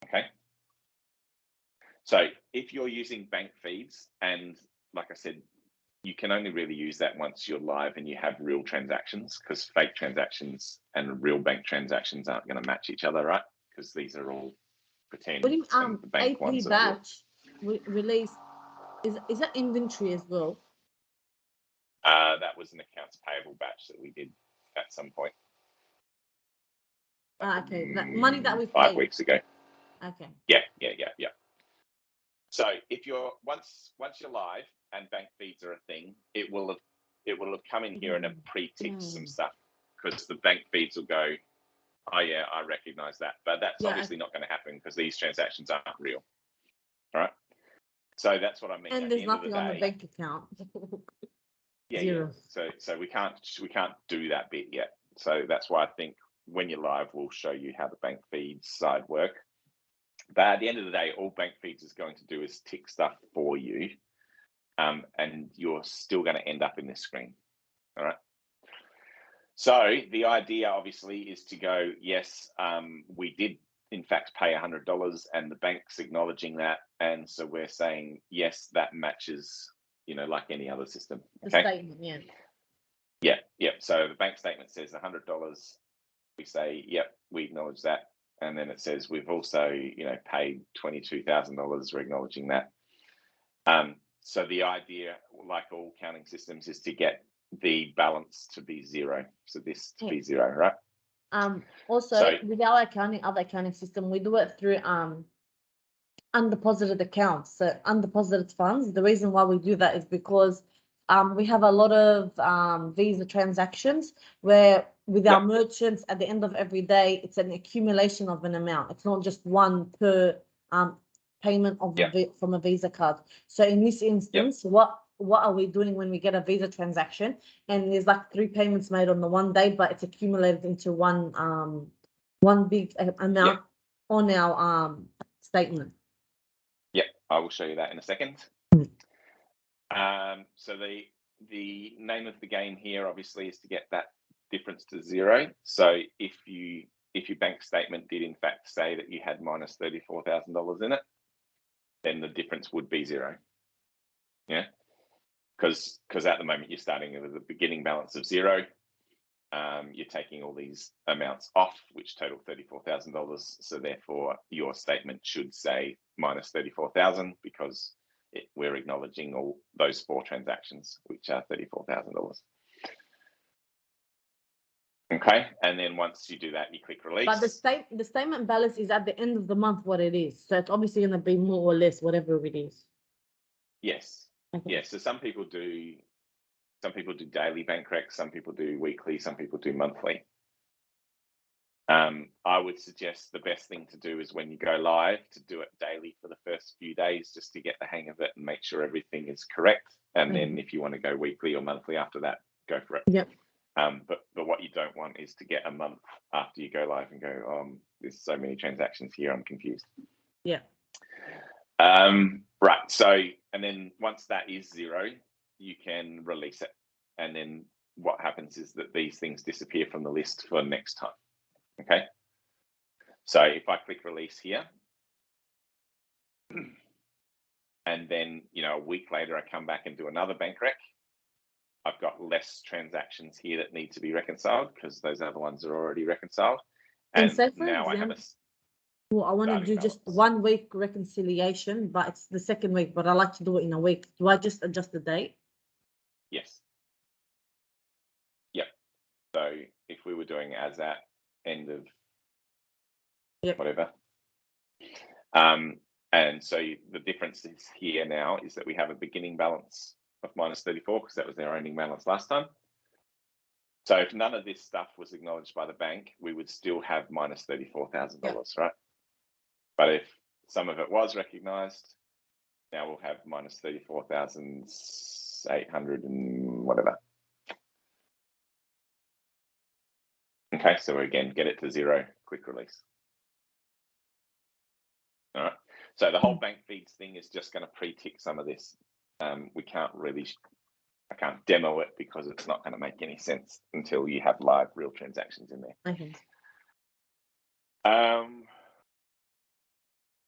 Okay. So if you're using bank feeds, and like I said, you can only really use that once you're live and you have real transactions, because fake transactions and real bank transactions aren't going to match each other, right? Because these are all pretend. What do you, the bank AP ones batch release, is that inventory as well? That was an accounts payable batch that we did at some point. Okay, that money that we paid 5 weeks ago. Okay. Yeah. So if you're once you're live and bank feeds are a thing, it will have come in here and have pre-ticked some stuff, because the bank feeds will go, oh yeah, I recognize that, but that's obviously not going to happen because these transactions aren't real. All right. So that's what I mean. And there's nothing on the bank account. Zero. So we can't do that bit yet. So that's why I think when you're live, we'll show you how the bank feeds side work. But at the end of the day, all bank feeds is going to do is tick stuff for you, and you're still going to end up in this screen. All right. So the idea obviously is to go, yes, we did in fact pay $100, and the bank's acknowledging that, and so we're saying yes, that matches, like any other system. Okay. The statement, yeah. So the bank statement says $100. We say, yep, we acknowledge that. And then it says we've also, paid $22,000. We're acknowledging that. So the idea, like all counting systems, is to get the balance to be zero. So this to be zero, right? Also, with our other accounting system, we do it through undeposited accounts. So undeposited funds. The reason why we do that is because we have a lot of Visa transactions where with our merchants at the end of every day, it's an accumulation of an amount. It's not just one per payment of from a Visa card. So in this instance, what are we doing when we get a Visa transaction and there's like 3 payments made on the one day, but it's accumulated into one big amount on our statement. Yeah, I will show you that in a second. So the name of the game here obviously is to get that difference to zero. So if your bank statement did in fact say that you had minus $34,000 in it, then the difference would be zero. Yeah, because at the moment you're starting with a beginning balance of zero. You're taking all these amounts off, which total $34,000. So therefore, your statement should say minus $34,000 because we're acknowledging all those 4 transactions, which are $34,000. Okay, and then once you do that, you click release. But the statement balance is at the end of the month what it is. So it's obviously going to be more or less whatever it is. Yes. Okay. Yeah, so some people do daily bank recs, some people do weekly, some people do monthly. I would suggest the best thing to do is when you go live to do it daily for the first few days, just to get the hang of it and make sure everything is correct. And then if you want to go weekly or monthly after that, go for it. Yep. But what you don't want is to get a month after you go live and go, there's so many transactions here, I'm confused. Yeah. Right. So, and then once that is 0, you can release it. And then what happens is that these things disappear from the list for next time. Okay. So if I click release here, and then, a week later, I come back and do another bank rec, I've got less transactions here that need to be reconciled because those other ones are already reconciled. And say for now example, I I want to do just 1 week reconciliation, but it's the second week, but I like to do it in a week. Do I just adjust the date? Yes. Yep. So if we were doing as at end of whatever. And so the difference is here now is that we have a beginning balance of -34 because that was their ending balance last time. So if none of this stuff was acknowledged by the bank, we would still have -$34,000, right? But if some of it was recognized, now we'll have -34,800 and whatever. Okay, so again, get it to 0, click release. All right. So the whole bank feeds thing is just going to pre-tick some of this. We can't really, I can't demo it because it's not going to make any sense until you have live real transactions in there. Okay.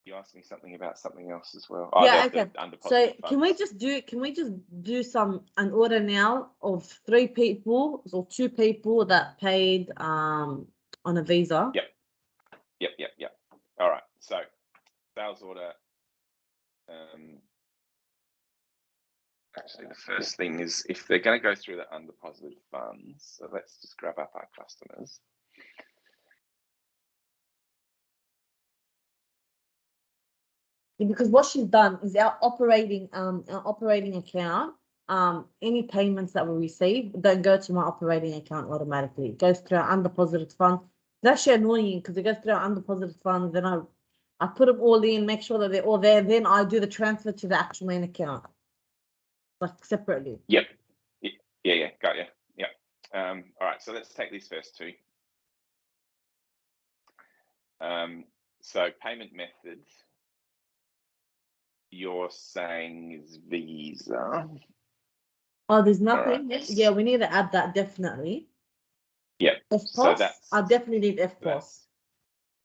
You asked me something about something else as well. Yeah, okay. So can we just do an order now of 3 people or 2 people that paid on a Visa? Yep. All right. So sales order. Actually, the first thing is if they're going to go through the undeposited funds. So let's just grab up our customers. Because what she's done is our operating account. Any payments that we receive don't go to my operating account automatically. It goes through our undeposited fund. It's actually annoying because it goes through our undeposited fund. Then I put them all in, make sure that they're all there. Then I do the transfer to the actual main account, like separately. Yep. Yeah. Got you. Yep. All right. So let's take these first 2. So payment methods. You're saying is Visa. Oh, there's nothing. Right. Yeah, we need to add that definitely. Yeah. FPOS. So I definitely need FPOS.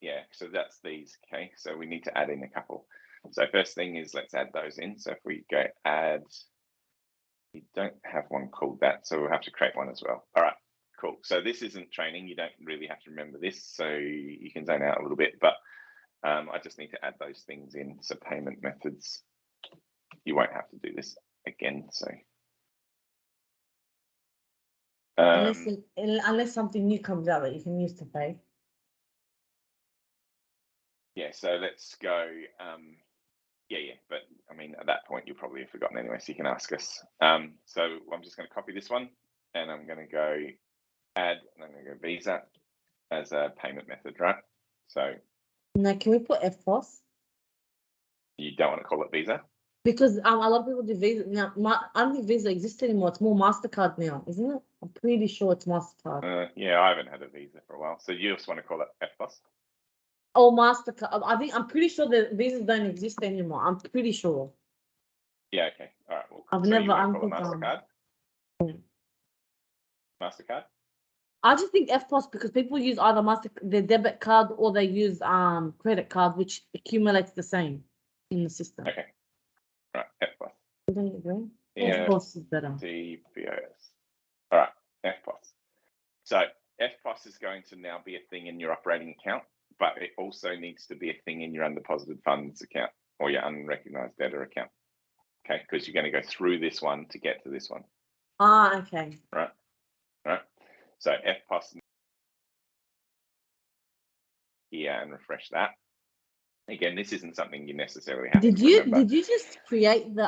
Yeah. So that's these. Okay. So we need to add in a couple. So first thing is let's add those in. So if we go add, you don't have one called that, so we'll have to create one as well. All right. Cool. So this isn't training. You don't really have to remember this, so you can zone out a little bit. But I just need to add those things in. So payment methods. You won't have to do this again. So unless something new comes out that you can use to pay. Yeah. So let's go. Yeah. But I mean, at that point, you'll probably have forgotten anyway. So you can ask us. So I'm just going to copy this one, and I'm going to go add, and I'm going to go Visa as a payment method, right? So now, can we put FPOS? You don't want to call it Visa? Because a lot of people do Visa now. I don't think Visa exists anymore. It's more MasterCard now, isn't it? I'm pretty sure it's MasterCard. Yeah, I haven't had a Visa for a while. So you just want to call it FPOS? Oh, MasterCard. I'm pretty sure the Visas don't exist anymore. I'm pretty sure. Yeah. Okay. All right. Well, I've so never. You want to call it MasterCard? MasterCard? I just think FPOS because people use either their debit card or they use credit card, which accumulates the same in the system. Okay. All right. FPOS. Don't you agree? Yeah. FPOS is better. DPOS. All right. FPOS. So FPOS is going to now be a thing in your operating account, but it also needs to be a thing in your undeposited funds account or your unrecognized debtor account. Okay, because you're going to go through this one to get to this one. Okay. Right. So FPOS here and refresh that. Again, this isn't something you necessarily have to remember. Did you just create the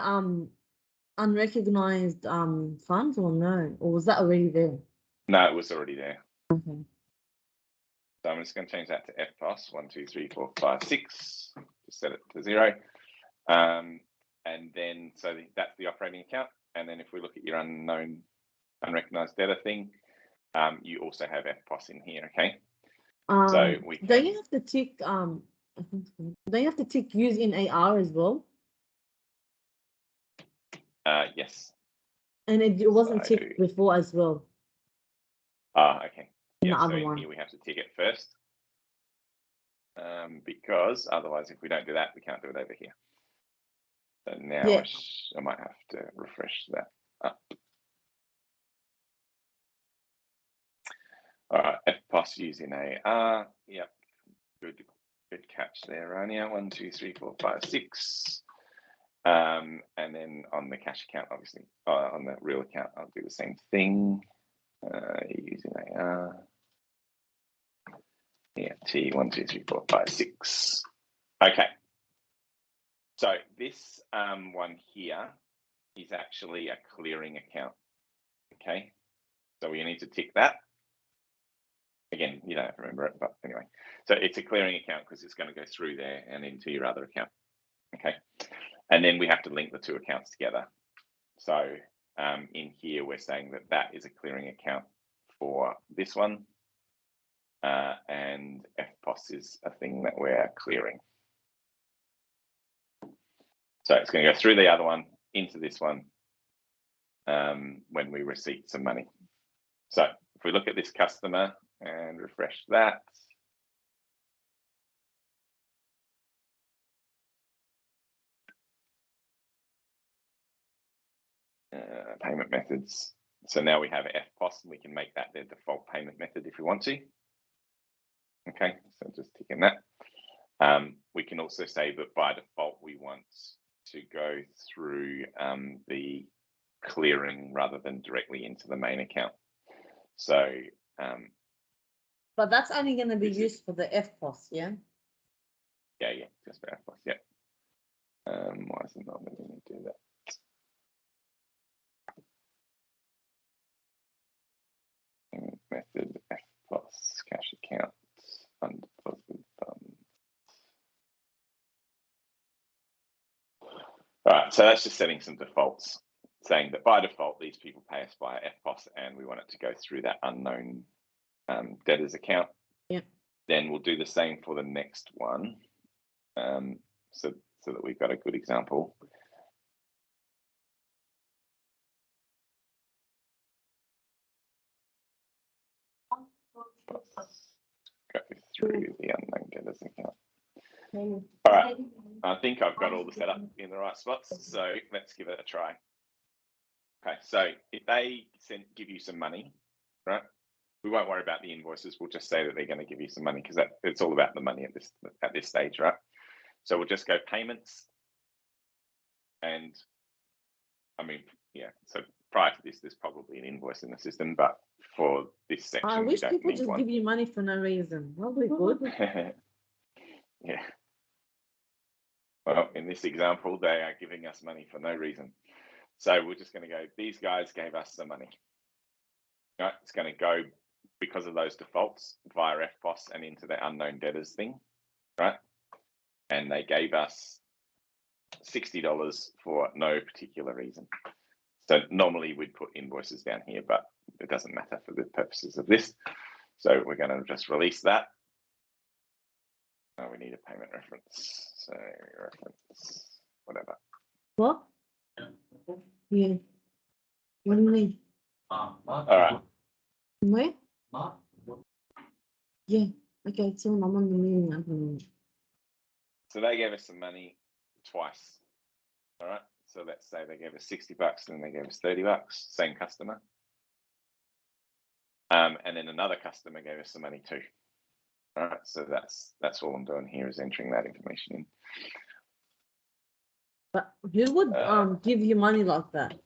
unrecognized funds or no? Or was that already there? No, it was already there. Okay. So I'm just going to change that to FPOS 1, 2, 3, 4, 5, 6. Just set it to 0. And then so that's the operating account. And then if we look at your unrecognized debtor thing, you also have FPOS in here. Okay. So we can, don't you have to tick I think so. Don't you have to tick use in AR as well? yes. And it wasn't So- ticked before as well. Okay. In Yeah. the So other in one. here we have to tick it first. Because otherwise, if we don't do that, we can't do it over here. So now Yeah. I might have to refresh that up. All right, FPOS using AR. Yep, good catch there, Rania. 1, 2, 3, 4, 5, 6. And then on the cash account, obviously, on the real account, I'll do the same thing. Using AR. Yeah, T 1, 2, 3, 4, 5, 6. Okay. So this one here is actually a clearing account. Okay. So we need to tick that. Again, you don't have to remember it, but anyway. So it's a clearing account because it's going to go through there and into your other account. Okay. And then we have to link the two accounts together. So in here, we're saying that that is a clearing account for this one. And FPOS is a thing that we're clearing. So it's going to go through the other one into this one when we receive some money. So if we look at this customer and refresh that. Payment methods. So now we have FPOS and we can make that their default payment method if we want to. Okay, so just ticking that. We can also say that by default we want to go through the clearing rather than directly into the main account. So But that's only going to be This is- used for the FPOS, yeah? yeah, just for FPOS, yeah. Why is it not letting me do that? Method FPOS cash account undeposited funds. All right, so that's just setting some defaults, saying that by default these people pay us via FPOS, and we want it to go through that unknown debtors account. Yep. Then we'll do the same for the next one, so that we've got a good example. Go through the unknown debtors account. All right, I think I've got all the setup in the right spots, so let's give it a try. Okay, so if they give you some money, right? We won't worry about the invoices. We'll just say that they're going to give you some money because it's all about the money at this stage, right? So we'll just go payments, and I mean, yeah. So prior to this, there's probably an invoice in the system, but for this section, I we wish don't people need just one. give you money for no reason. That'll be good. Yeah. Well, in this example, they are giving us money for no reason. So we're just going to go, these guys gave us some money. Right, it's going to go because of those defaults via FPOS and into the unknown debtors thing, right? And they gave us $60 for no particular reason. So normally we'd put invoices down here, but it doesn't matter for the purposes of this. So we're going to just release that. Oh, we need a payment reference. So reference, whatever. What? Yeah. What do you mean? All right. Where? Yeah. Okay, so I'm on the meeting at the moment. So they gave us some money twice. All right. So let's say they gave us $60 and they gave us $30, same customer. And then another customer gave us some money too. All right. So that's all I'm doing here is entering that information in. But who would give you money like that?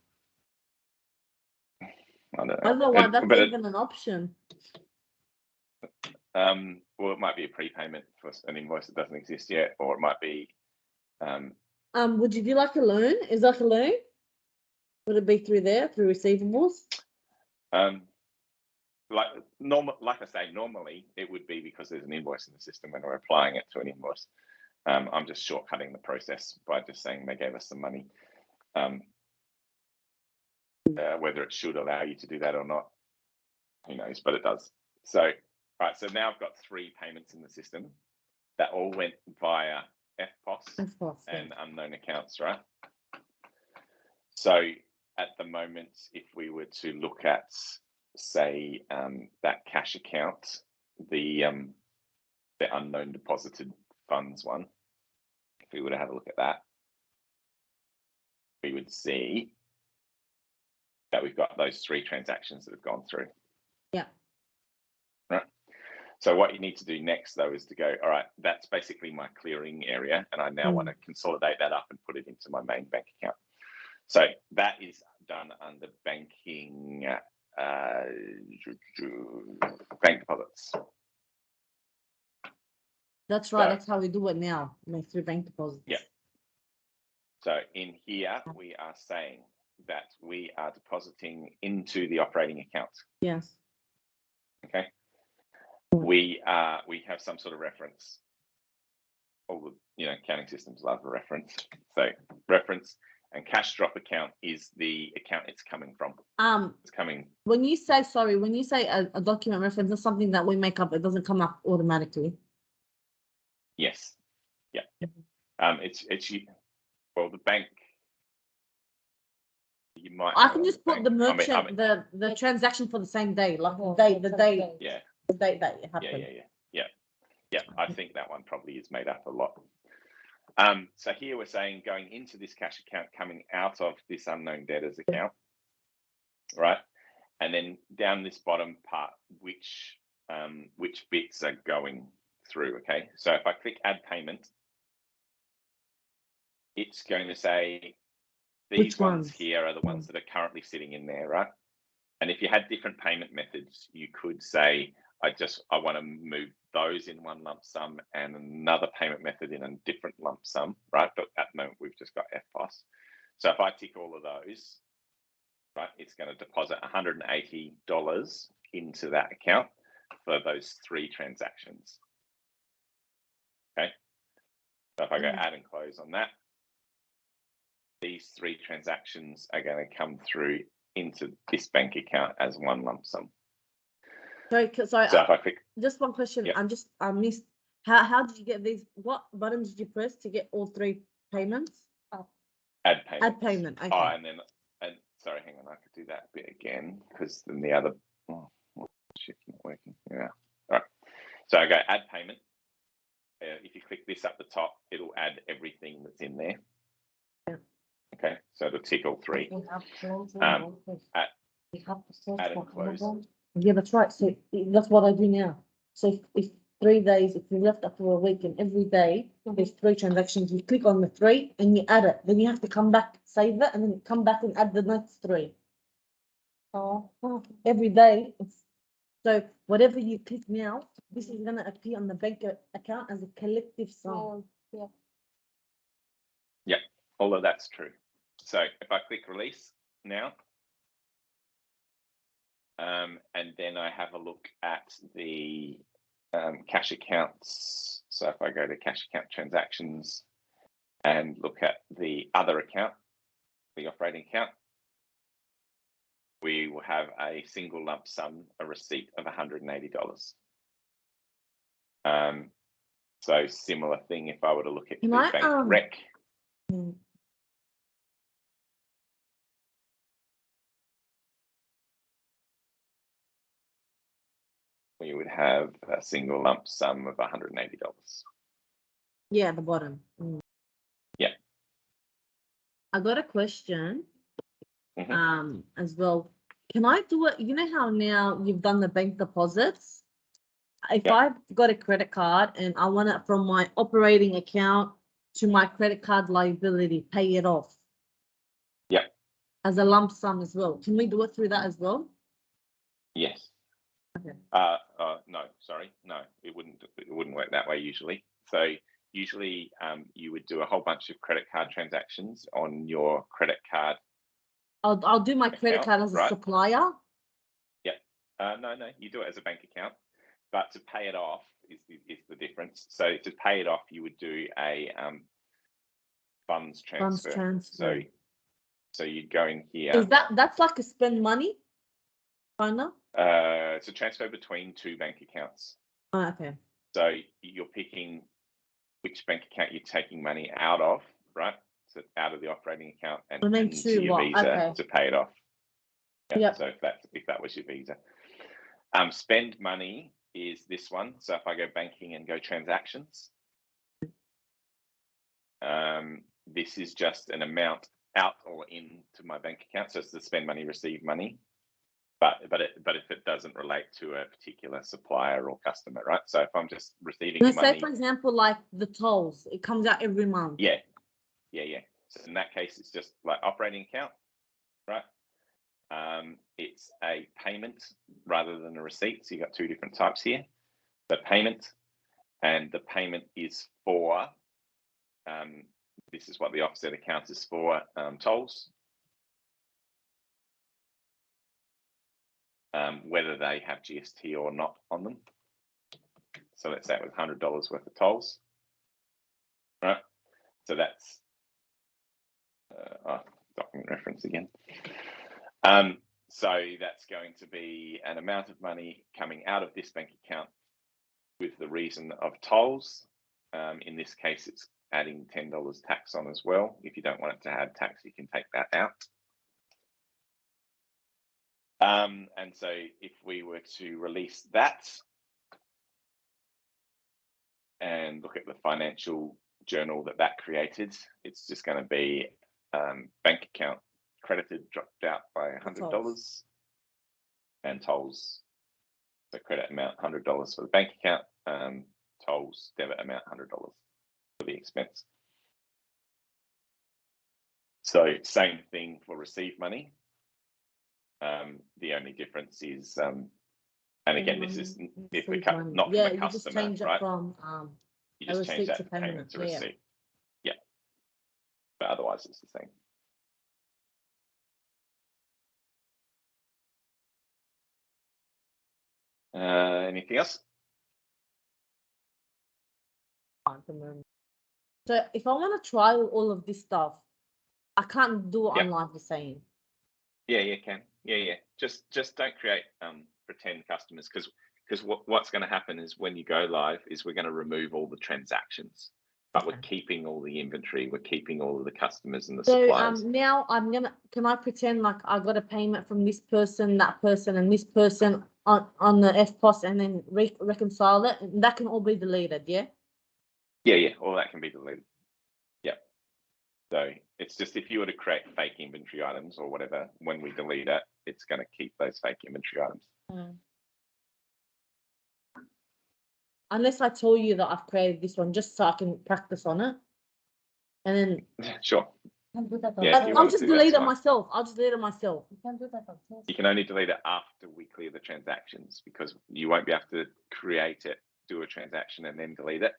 I don't know. I don't know why that's But even an option. well, it might be a prepayment for an invoice that doesn't exist yet, or it might be. Would you do like a loan? Is like a loan? Would it be through there, through receivables? Like I say, normally it would be because there's an invoice in the system when we're applying it to an invoice. I'm just shortcutting the process by just saying they gave us some money. Whether it should allow you to do that or not, who knows, but it does. So, right, so now I've got 3 payments in the system that all went via FPOS and unknown accounts, right? So at the moment, if we were to look at, say, that cash account, the unknown deposited funds one, if we were to have a look at that, we would see that we've got those 3 transactions that have gone through. Yeah. Right. So what you need to do next, though, is to go, all right, that's basically my clearing area, and I now want to consolidate that up and put it into my main bank account. So that is done under banking, bank deposits. That's right. That's how we do it now, like through bank deposits. Yeah. So in here, we are saying that we are depositing into the operating account. Yes. Okay. We have some sort of reference. All the accounting systems love a reference. So reference and cash drop account is the account it's coming from. It's coming. When you say a document reference is something that we make up, it doesn't come up automatically. Yes. Yeah. It's well, the bank. You might. I can just put the merchant, the transaction for the same day, like the day. Yeah. The date that it happened. Yeah. I think that one probably is made up a lot. So here we're saying going into this cash account, coming out of this unknown debtors account, right? And then down this bottom part, which bits are going through, okay? So if I click add payment, it's going to say these ones here are the ones that are currently sitting in there, right? And if you had different payment methods, you could say, I want to move those in one lump sum and another payment method in a different lump sum, right? But at the moment, we've just got FPOS. So if I tick all of those, right, it's going to deposit $180 into that account for those 3 transactions. Okay. So if I go add and close on that, these 3 transactions are going to come through into this bank account as one lump sum. Sorry. So if I click, just one question. Yep. I missed. How did you get these? What button did you press to get all 3 payments? add payment. Add payment. Okay. Oh, and sorry, hang on. I could do that bit again because then the other shit's not working. Yeah. All right. So I go add payment. If you click this up the top, it'll add everything that's in there. Yeah. Okay. So it'll tick all 3. Add and close. Yeah, that's right. So that's what I do now. So if 3 days, if you left up for a week and every day there's 3 transactions, you click on the 3 and you add it. Then you have to come back, save it, and then come back and add the next 3. Every day. So whatever you click now, this is gonna appear on the bank account as a collective sum. Yeah, all of that's true. So if I click release now, and then I have a look at the cash accounts. So if I go to cash account transactions and look at the other account, the operating account, we will have a single lump sum, a receipt of $180. So similar thing if I were to look at the bank rec. We would have a single lump sum of $180. Yeah, at the bottom. Yeah. I got a question as well. Can I do it? You know how now you've done the bank deposits? If I've got a credit card and I want it from my operating account to my credit card liability, pay it off. Yeah. As a lump sum as well. Can we do it through that as well? Yes. Okay. No, sorry. No, it wouldn't work that way usually. So usually you would do a whole bunch of credit card transactions on your credit card I'll do my credit account, card as a right? supplier. No, you do it as a bank account, but to pay it off is the difference. So to pay it off, you would do a funds transfer. So you'd go in here. Is that's like a spend money, kinda? It's a transfer between two bank accounts. Oh, okay. So you're picking which bank account you're taking money out of, right? So out of the operating account and into your Visa to pay it off. Yep. So if that was your Visa. Spend money is this one. So if I go banking and go transactions, this is just an amount out or into my bank account. So it's the spend money, receive money. But if it doesn't relate to a particular supplier or customer, right? So if I'm just receiving money, say for example, like the tolls, it comes out every month. Yeah. So in that case, it's just like operating account, right? It's a payment rather than a receipt. So you've got two different types here. The payment, and the payment is for, this is what the offset account is for, tolls. Whether they have GST or not on them. So let's say it was $100 worth of tolls, right? So that's document reference again. So that's going to be an amount of money coming out of this bank account with the reason of tolls. In this case, it's adding $10 tax on as well. If you don't want it to add tax, you can take that out. And so if we were to release that and look at the financial journal that created, it's just going to be bank account credited dropped out by $100 and tolls. So credit amount $100 for the bank account, tolls debit amount $100 for the expense. So same thing for receive money. The only difference is, and again, this is if the not from a customer, you just change it right? From you just change that payment to receipt. Yeah, but otherwise it's the same. Anything else? So if I want to try all of this stuff, I can't do it online the same. Yeah, you can. Yeah. Just don't create pretend customers, because what's going to happen is when you go live is we're going to remove all the transactions, but we're keeping all the inventory, we're keeping all of the customers and the suppliers. So now can I pretend like I got a payment from this person, that person, and this person on the FPOS, and then reconcile it, and that can all be deleted, yeah? Yeah, all that can be deleted. Yeah. So it's just if you were to create fake inventory items or whatever, when we delete it, it's going to keep those fake inventory items. Unless I told you that I've created this one just so I can practice on it. And then sure. Yeah, I'll just delete it myself. I'll just delete it myself. You can do that. You can only delete it after we clear the transactions, because you won't be able to create it, do a transaction, and then delete it.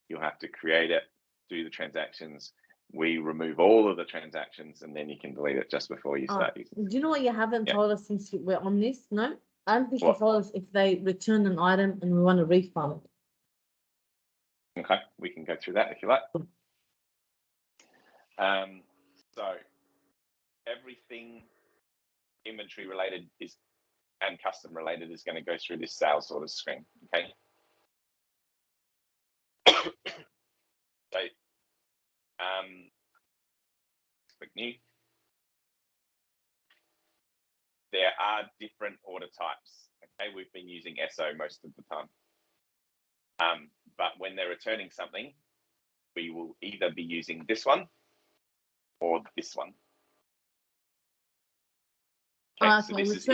You'll have to create it, do the transactions. We remove all of the transactions, and then you can delete it just before you start using it. Do you know what you haven't told us since we're on this? No? I don't think you told us if they return an item and we want a refund. Okay, we can go through that if you like. So everything inventory related and custom related is going to go through this sales orders screen. Okay. So click new. There are different order types. Okay, we've been using SO most of the time. But when they're returning something, we will either be using this one or this one. Okay, so this is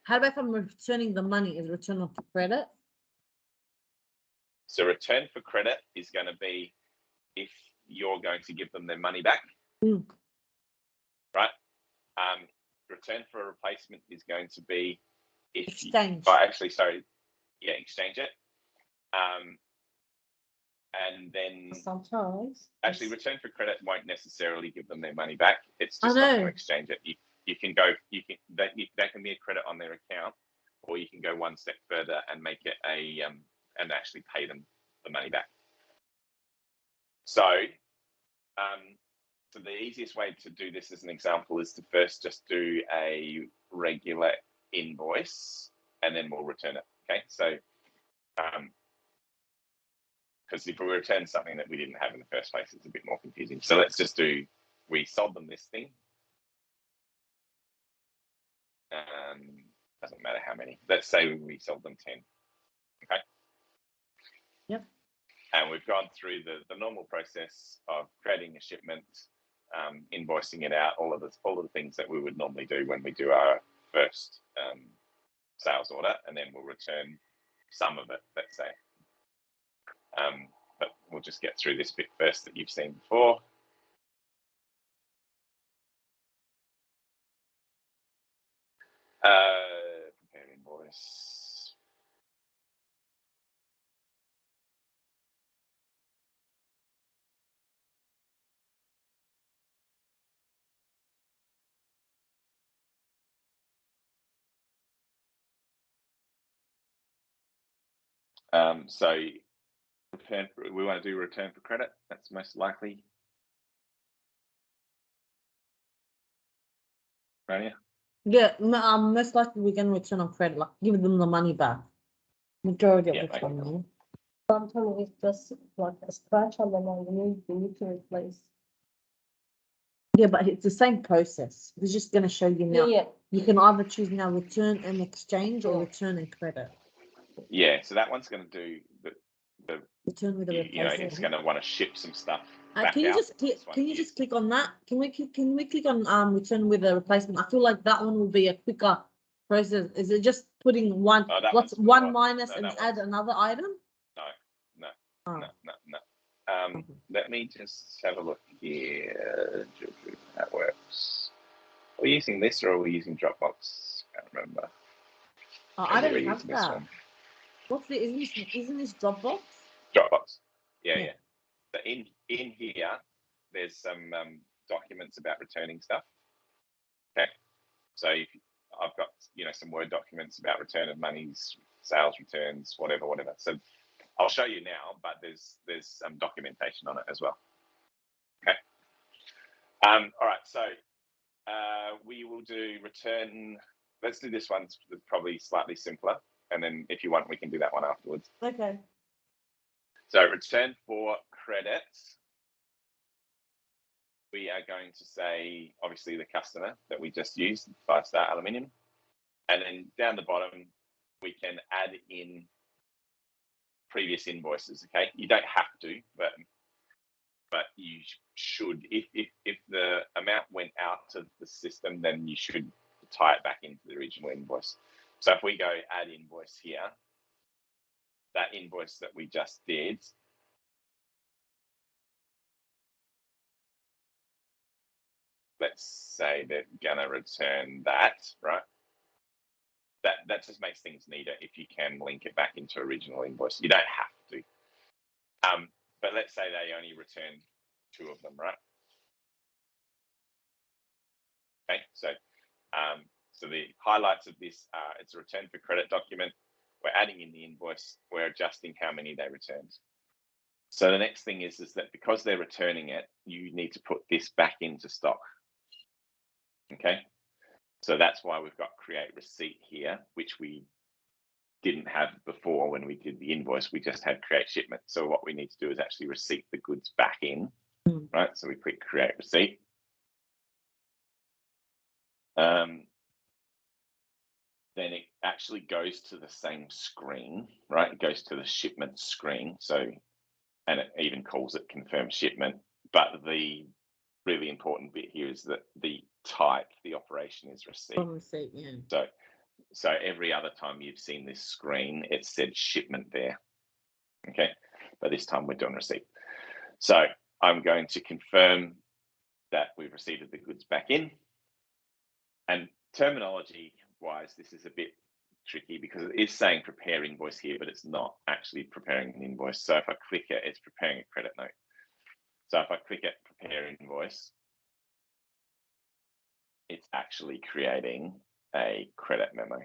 how about if I'm returning the money? Is return of credit? So return for credit is going to be if you're going to give them their money back, right? Return for a replacement is going to be if exchange. Exchange it. And then sometimes return for credit won't necessarily give them their money back. It's just not going to exchange it. you can go, that can be a credit on their account, or you can go one step further and make it a and actually pay them the money back. So, so the easiest way to do this as an example is to first just do a regular invoice, and then we'll return it. Okay, so because if we return something that we didn't have in the first place, it's a bit more confusing. So let's just do, we sold them this thing. Doesn't matter how many. Let's say we sold them 10. Okay. Yep. And we've gone through the normal process of creating a shipment, invoicing it out, all of the things that we would normally do when we do our first sales order, and then we'll return some of it, let's say. But we'll just get through this bit first that you've seen before. Prepare invoice. So return, we want to do return for credit. That's most likely. Right? Yeah, most likely we're going to return on credit, like give them the money back. Majority of the time. Okay. Sometimes it's just like a scratch on the line, you need to replace. Yeah, but it's the same process. It's just going to show you now. Yeah, You can either choose now return and exchange or Yeah. return and credit. Yeah, so that one's going to do the Return with a you know, replacement. it's going to want to ship some stuff. Can you just click? Can you just click on that? Can we click on return with a replacement? I feel like that one will be a quicker process. Is it just putting one? Oh, that What's one's one more- minus no, and that add one's- another item? No. Oh. No. Okay. Let me just have a look here. How that works. Are we using this or are we using Dropbox? Can't remember. Oh, I Maybe don't we're have using this that. one. What's the? Isn't this Dropbox? Dropbox. Yeah. Yeah. So in here, there's some documents about returning stuff. Okay. So I've got some Word documents about return of monies, sales returns, whatever. So I'll show you now, but there's some documentation on it as well. Okay. All right. So we will do return. Let's do this one. It's probably slightly simpler, and then if you want, we can do that one afterwards. Okay. So return for credits. We are going to say, obviously, the customer that we just used, 5-star Aluminium. And then down the bottom, we can add in previous invoices, okay? You don't have to, but you should. If the amount went out of the system, then you should tie it back into the original invoice. So if we go add invoice here, that invoice that we just did, let's say they're gonna return that, right? That just makes things neater if you can link it back into original invoice. You don't have to. But let's say they only returned 2 of them, right? Okay, so so the highlights of this are it's a return for credit document. We're adding in the invoice. We're adjusting how many they returned. So the next thing is that because they're returning it, you need to put this back into stock. Okay, so that's why we've got create receipt here, which we didn't have before when we did the invoice. We just had create shipment. So what we need to do is actually receipt the goods back in, right? So we click create receipt. Then it actually goes to the same screen, right? It goes to the shipment screen. So, and it even calls it confirm shipment. But the really important bit here is that the type, the operation is receipt. Receipt, yeah. So every other time you've seen this screen, it said shipment there. Okay, but this time we're doing receipt. So I'm going to confirm that we've received the goods back in. And terminology wise, this is a bit tricky because it is saying prepare invoice here, but it's not actually preparing an invoice. So if I click it, it's preparing a credit note. So if I click it, prepare invoice, it's actually creating a credit memo.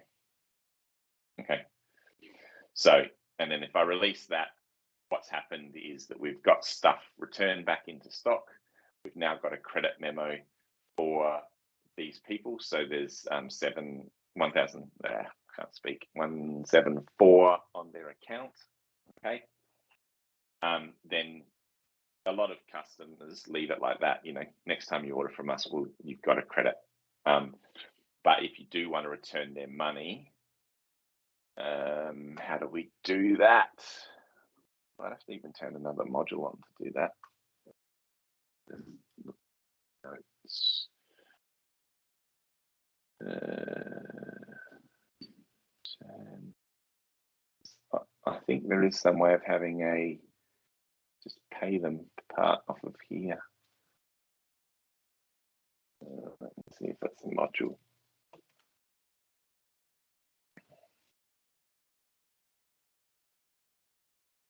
Okay. So, and then if I release that, what's happened is that we've got stuff returned back into stock. We've now got a credit memo for these people. So there's 174 on their account. Okay. Then a lot of customers leave it like that. You know, next time you order from us, you've got a credit. But if you do want to return their money, how do we do that? I'd have to even turn another module on to do that. Notes. I think there is some way of having a just pay them part off of here. Let me see if that's a module.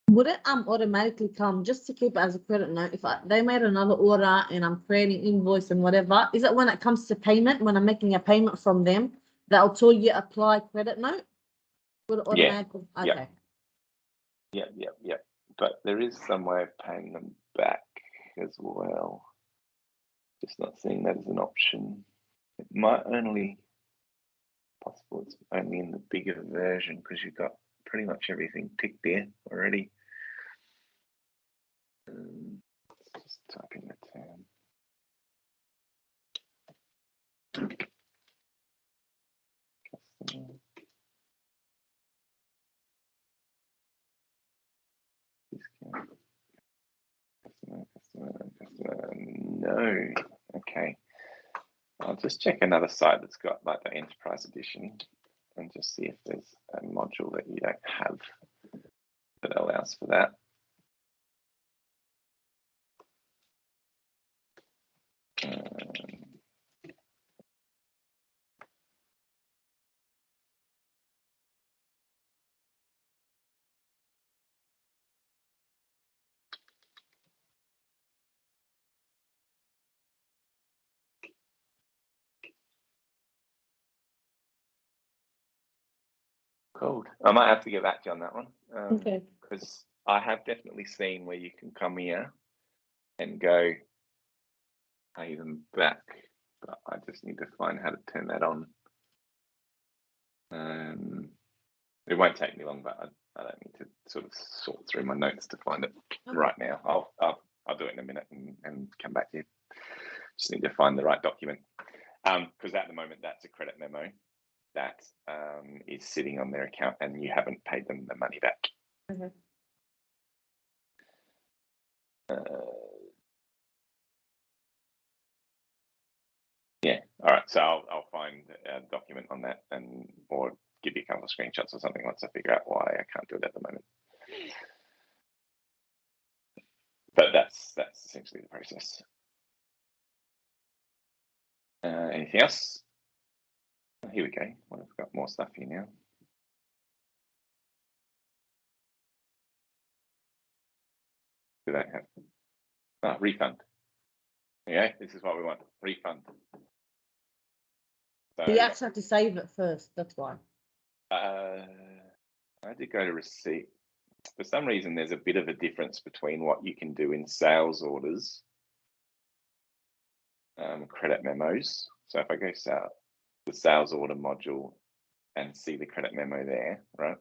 Would it automatically come just to keep it as a credit note if they made another order and I'm creating invoice and whatever? Is it when it comes to payment, when I'm making a payment from them, that'll tell you apply credit note? Would it automatically? Yeah. Okay. Yep. But there is some way of paying them back as well. Just not seeing that as an option. It might only possible. It's only in the bigger version because you've got pretty much everything ticked there already. Let's just type in the term. Customer. Discount. Customer. No. Okay. I'll just check another site that's got like the enterprise edition and just see if there's a module that you don't have that allows for that. Cool. I might have to get back to you on that one. Okay. Because I have definitely seen where you can come here and go pay them back, but I just need to find how to turn that on. It won't take me long, but I don't need to sort of sort through my notes to find it right now. I'll do it in a minute and come back to you. Just need to find the right document. Because at the moment that's a credit memo that is sitting on their account and you haven't paid them the money back. Okay. Yeah. All right. So I'll find a document on that or give you a couple of screenshots or something once I figure out why I can't do it at the moment. But that's essentially the process. Anything else? Oh, here we go. Well, I've got more stuff here now. Do they have refund? Okay, this is what we want. Refund. So You actually have to save it first. That's why. I had to go to receipt. For some reason, there's a bit of a difference between what you can do in sales orders, credit memos. So if I go to the sales order module and see the credit memo there, right?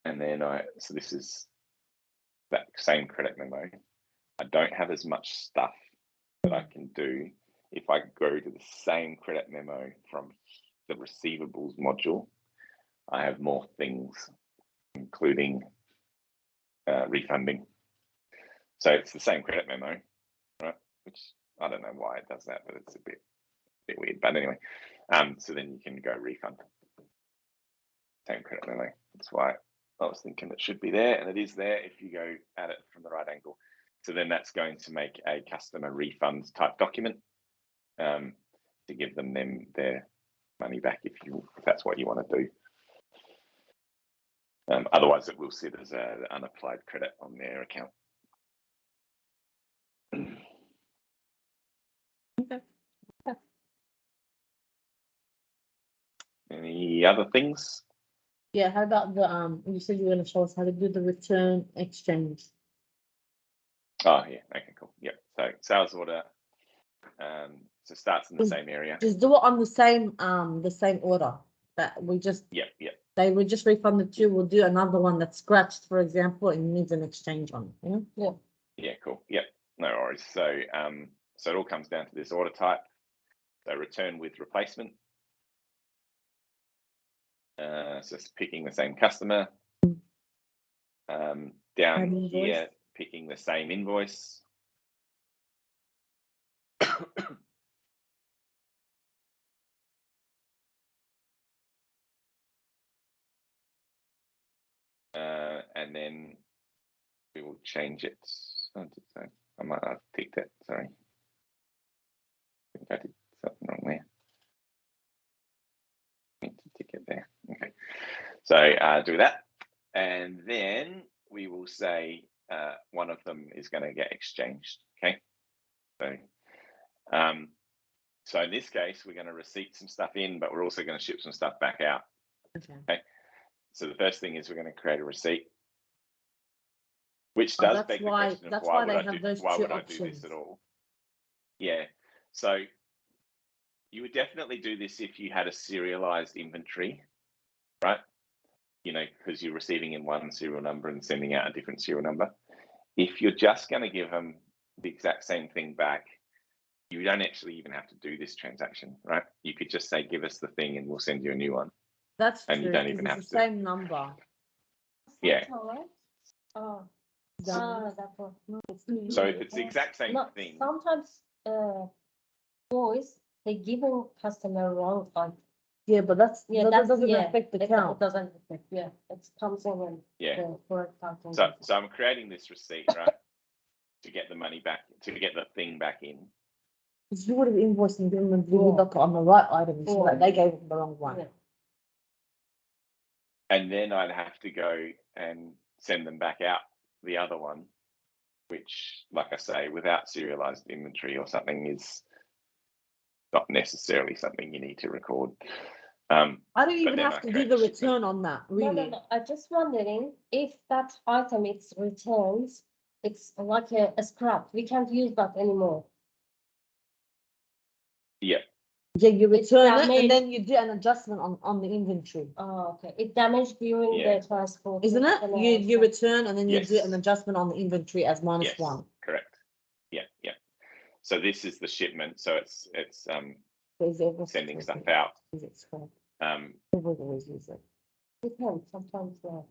And then so this is that same credit memo. I don't have as much stuff that I can do if I go to the same credit memo from the receivables module. I have more things, including refunding. So it's the same credit memo, right? Which I don't know why it does that, but it's a bit weird. But anyway, so then you can go refund. Same credit memo. That's why I was thinking it should be there, and it is there if you go at it from the right angle. So then that's going to make a customer refund type document to give them their money back if that's what you want to do. Otherwise, it will sit as an unapplied credit on their account. Any other things? Yeah, how about the you said you were gonna show us how to do the return exchange. Oh yeah, okay, cool. Yep. So sales order. So starts in the Mm. same area. Just do it on the same order. That we just Yep, yep. they would just refund the two, we'll do another one that's scratched, for example, and needs an exchange on it. Yeah. Yeah, cool. Yep, no worries. So so it all comes down to this order type. So return with replacement. So it's picking the same customer. Down An here, invoice. picking the same invoice. And then we will change it. I might have ticked it. Sorry, I think I did something wrong there. Need to tick it there. Okay. So do that, and then we will say one of them is going to get exchanged. Okay. So in this case, we're going to receipt some stuff in, but we're also going to ship some stuff back out. Okay. So the first thing is we're going to create a receipt, which Oh, does that's beg the why- question of that's why why would they I have do those why two would I do this options. at all? Yeah. So you would definitely do this if you had a serialized inventory, right? You know, because you're receiving in one serial number and sending out a different serial number. If you're just going to give them the exact same thing back, you don't actually even have to do this transaction, right? You could just say, give us the thing and we'll send you a new one. That's And you true, don't 'cause even it's have the to. same number. Yeah. That's all right. Oh, The- that's all. So if it's the exact same No, thing, sometimes boys they give a customer wrong one. Yeah, but that doesn't yeah, affect the it count. doesn't affect. Yeah, it comes in when yeah. the correct count. So I'm creating this receipt, right, to get the money back, to get the thing back in. Because you would have invoiced and given them on the right items, so that they gave them the wrong one. Yeah. And then I'd have to go and send them back out the other one, which, like I say, without serialized inventory or something is not necessarily something you need to record. I don't even then have I to do create the the shipment. return on that, really. No. I'm just wondering if that item it's returns, it's like a scrap. We can't use that anymore. Yeah, Yeah, you It's return it damaged. and then you do an adjustment on the inventory. Oh, okay. It damaged during Yeah. the transport. Isn't it? You return and then you do Yes. an adjustment on the inventory as minus yes, one. correct. Yeah. So this is the shipment. So it's sending stuff out. Is it scrap? Um, People always use it. Depends. Sometimes, yeah.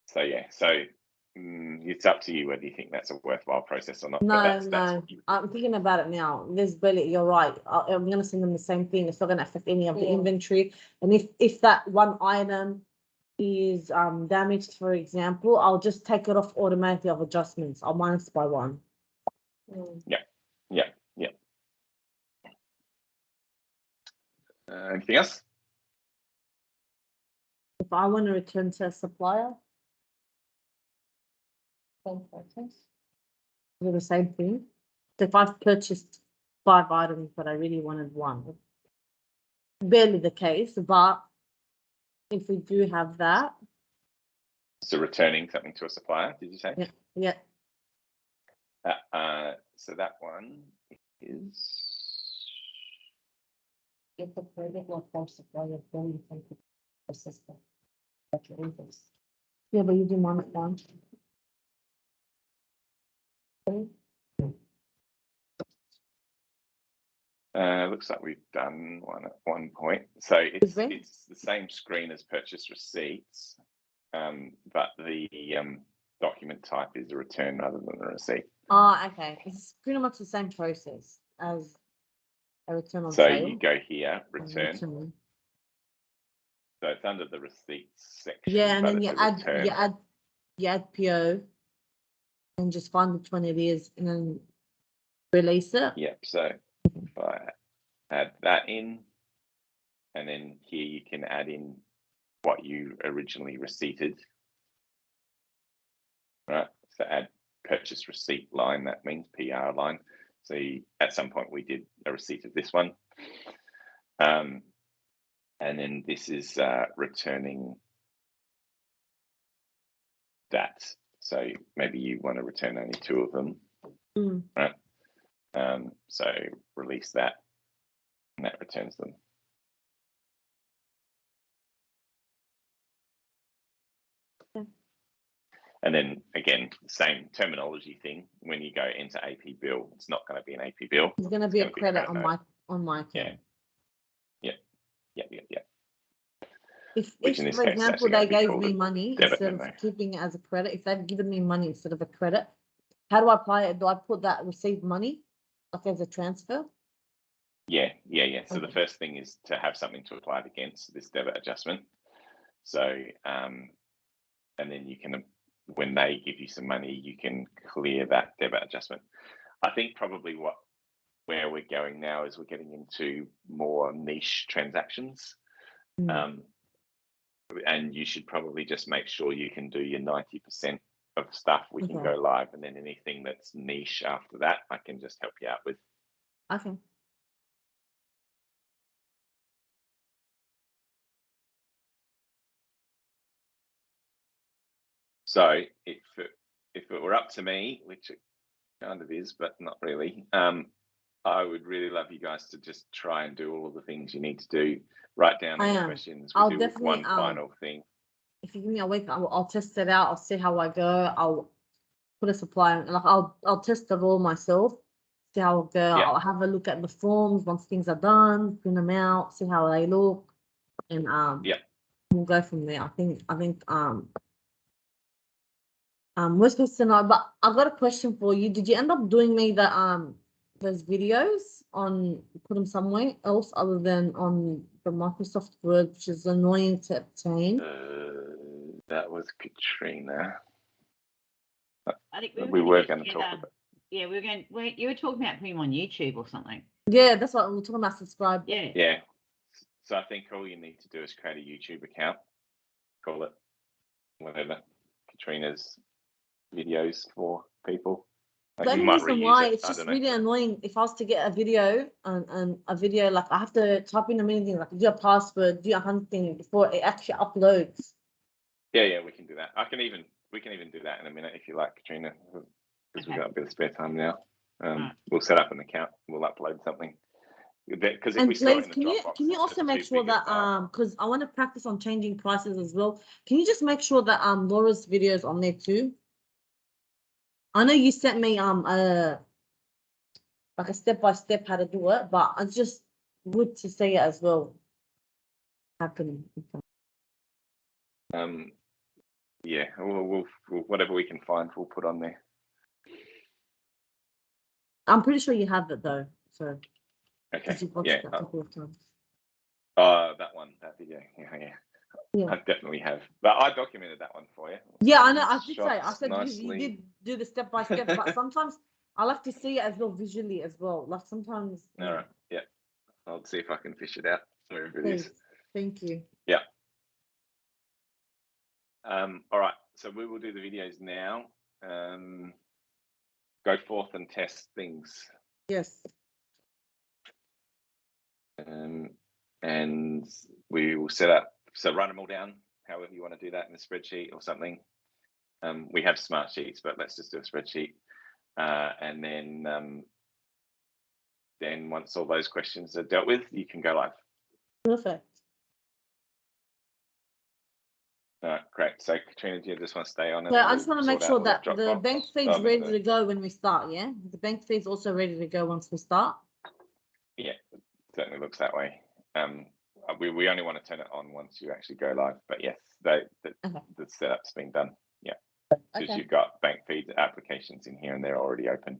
so yeah, so it's up to you whether you think that's a worthwhile process or not. No, but that's no. what you I'm thinking about it now. There's barely. You're right. I'm going to send them the same thing. It's not going to affect any of the Yeah. inventory. And if that one item is damaged, for example, I'll just take it off automatically of adjustments. I'll minus by one. Yeah. Anything else? If I want to return to a supplier, do the same thing. So if I've purchased 5 items, but I really wanted one, barely the case. But if we do have that, So returning something to a supplier, did you say? yeah. So that one is If the credit not from supplier, then you can put the system. Like your invoice. Yeah, but you do minus one. looks like we've done one at one point. So it's Is it? it's the same screen as purchase receipts, but the document type is a return rather than a receipt. Oh, okay. It's pretty much the same process as a return on So sale. you go here, and return. So it's under the receipts section. Yeah, and but then it's you a return. add PO and just find which one it is and then release it. Yep. So if I add that in, and then here you can add in what you originally receipted. Right. So add purchase receipt line. That means PR line. So at some point we did a receipt of this one. And then this is returning that. So maybe you want to return only 2 of them, right? So release that, and that returns them. Okay. And then again, same terminology thing. When you go into AP bill, it's not going to be an AP bill. It's going to be a credit note. on my account. Yeah. If Which in this for case, example, actually they gonna be gave called me a money debit instead memo. of keeping it as a credit, if they've given me money instead of a credit, how do I apply it? Do I put that received money like as a transfer? Yeah. So the Okay. first thing is to have something to apply it against this debit adjustment. So, and then you can, when they give you some money, you can clear that debit adjustment. I think probably where we're going now is we're getting into more niche transactions. And you should probably just make sure you can do your 90% of stuff. We can go live, and then anything that's niche after that, I can just help you out with. Okay. So if it were up to me, which it kind of is, but not really, I would really love you guys to just try and do all of the things you need to do. Write down any questions. I'll do definitely, one final thing. If you give me a week, I'll test it out. I'll see how I go. I'll put a supply, like I'll test it all myself. See how it go. Yeah. I'll have a look at the forms once things are done, print them out, see how they look, and we'll go from there. I think we're supposed to know, but I've got a question for you. Did you end up doing me the those videos on, put them somewhere else other than on the Microsoft Word, which is annoying to obtain? That was Katrina. I think We were going to talk about. Yeah, you were talking about putting them on YouTube or something. Yeah, that's what we're talking about. Subscribe. Yeah. So I think all you need to do is create a YouTube account. Call it whatever. Katrina's videos for people. The only reason why it's just really know. annoying if I was to get a video and a video, like I have to type in a million things, like do a password, do a hunting before it actually uploads. Yeah, we can do that. We can even do that in a minute if you like, Katrina, because we've got a bit of spare time now. We'll set up an account. We'll upload something. Because if we store it in the Dropbox, can you also make sure that because I want to practice on changing prices as well. Can you just make sure that Laura's videos on there too? I know you sent me like a step-by-step how to do it, but it's just good to see it as well happening. Yeah, we'll whatever we can find, we'll put on there. I'm pretty sure you have it though, so okay. you've watched it a couple of times. That video, yeah. I definitely have, but I documented that one for you. Yeah, I know. I did say. I said nicely. you did do the step by step, but sometimes I like to see it as well visually as well. Like sometimes. All right. Yeah. I'll see if I can fish it out wherever it is. Thank you. Yeah. All right. So we will do the videos now. Go forth and test things. Yes. And we will set up. So write them all down, however you want to do that in a spreadsheet or something. We have smart sheets, but let's just do a spreadsheet. And then once all those questions are dealt with, you can go live. Perfect. All right, great. So Katrina, do you just want to stay on? So I just want to make sure that the bank feed's ready to go when we start, yeah? The bank feed's also ready to go once we start? Yeah, it certainly looks that way. We only want to turn it on once you actually go live, but yes, the setup's been done. Yeah, because you've got bank feed applications in here and they're already open.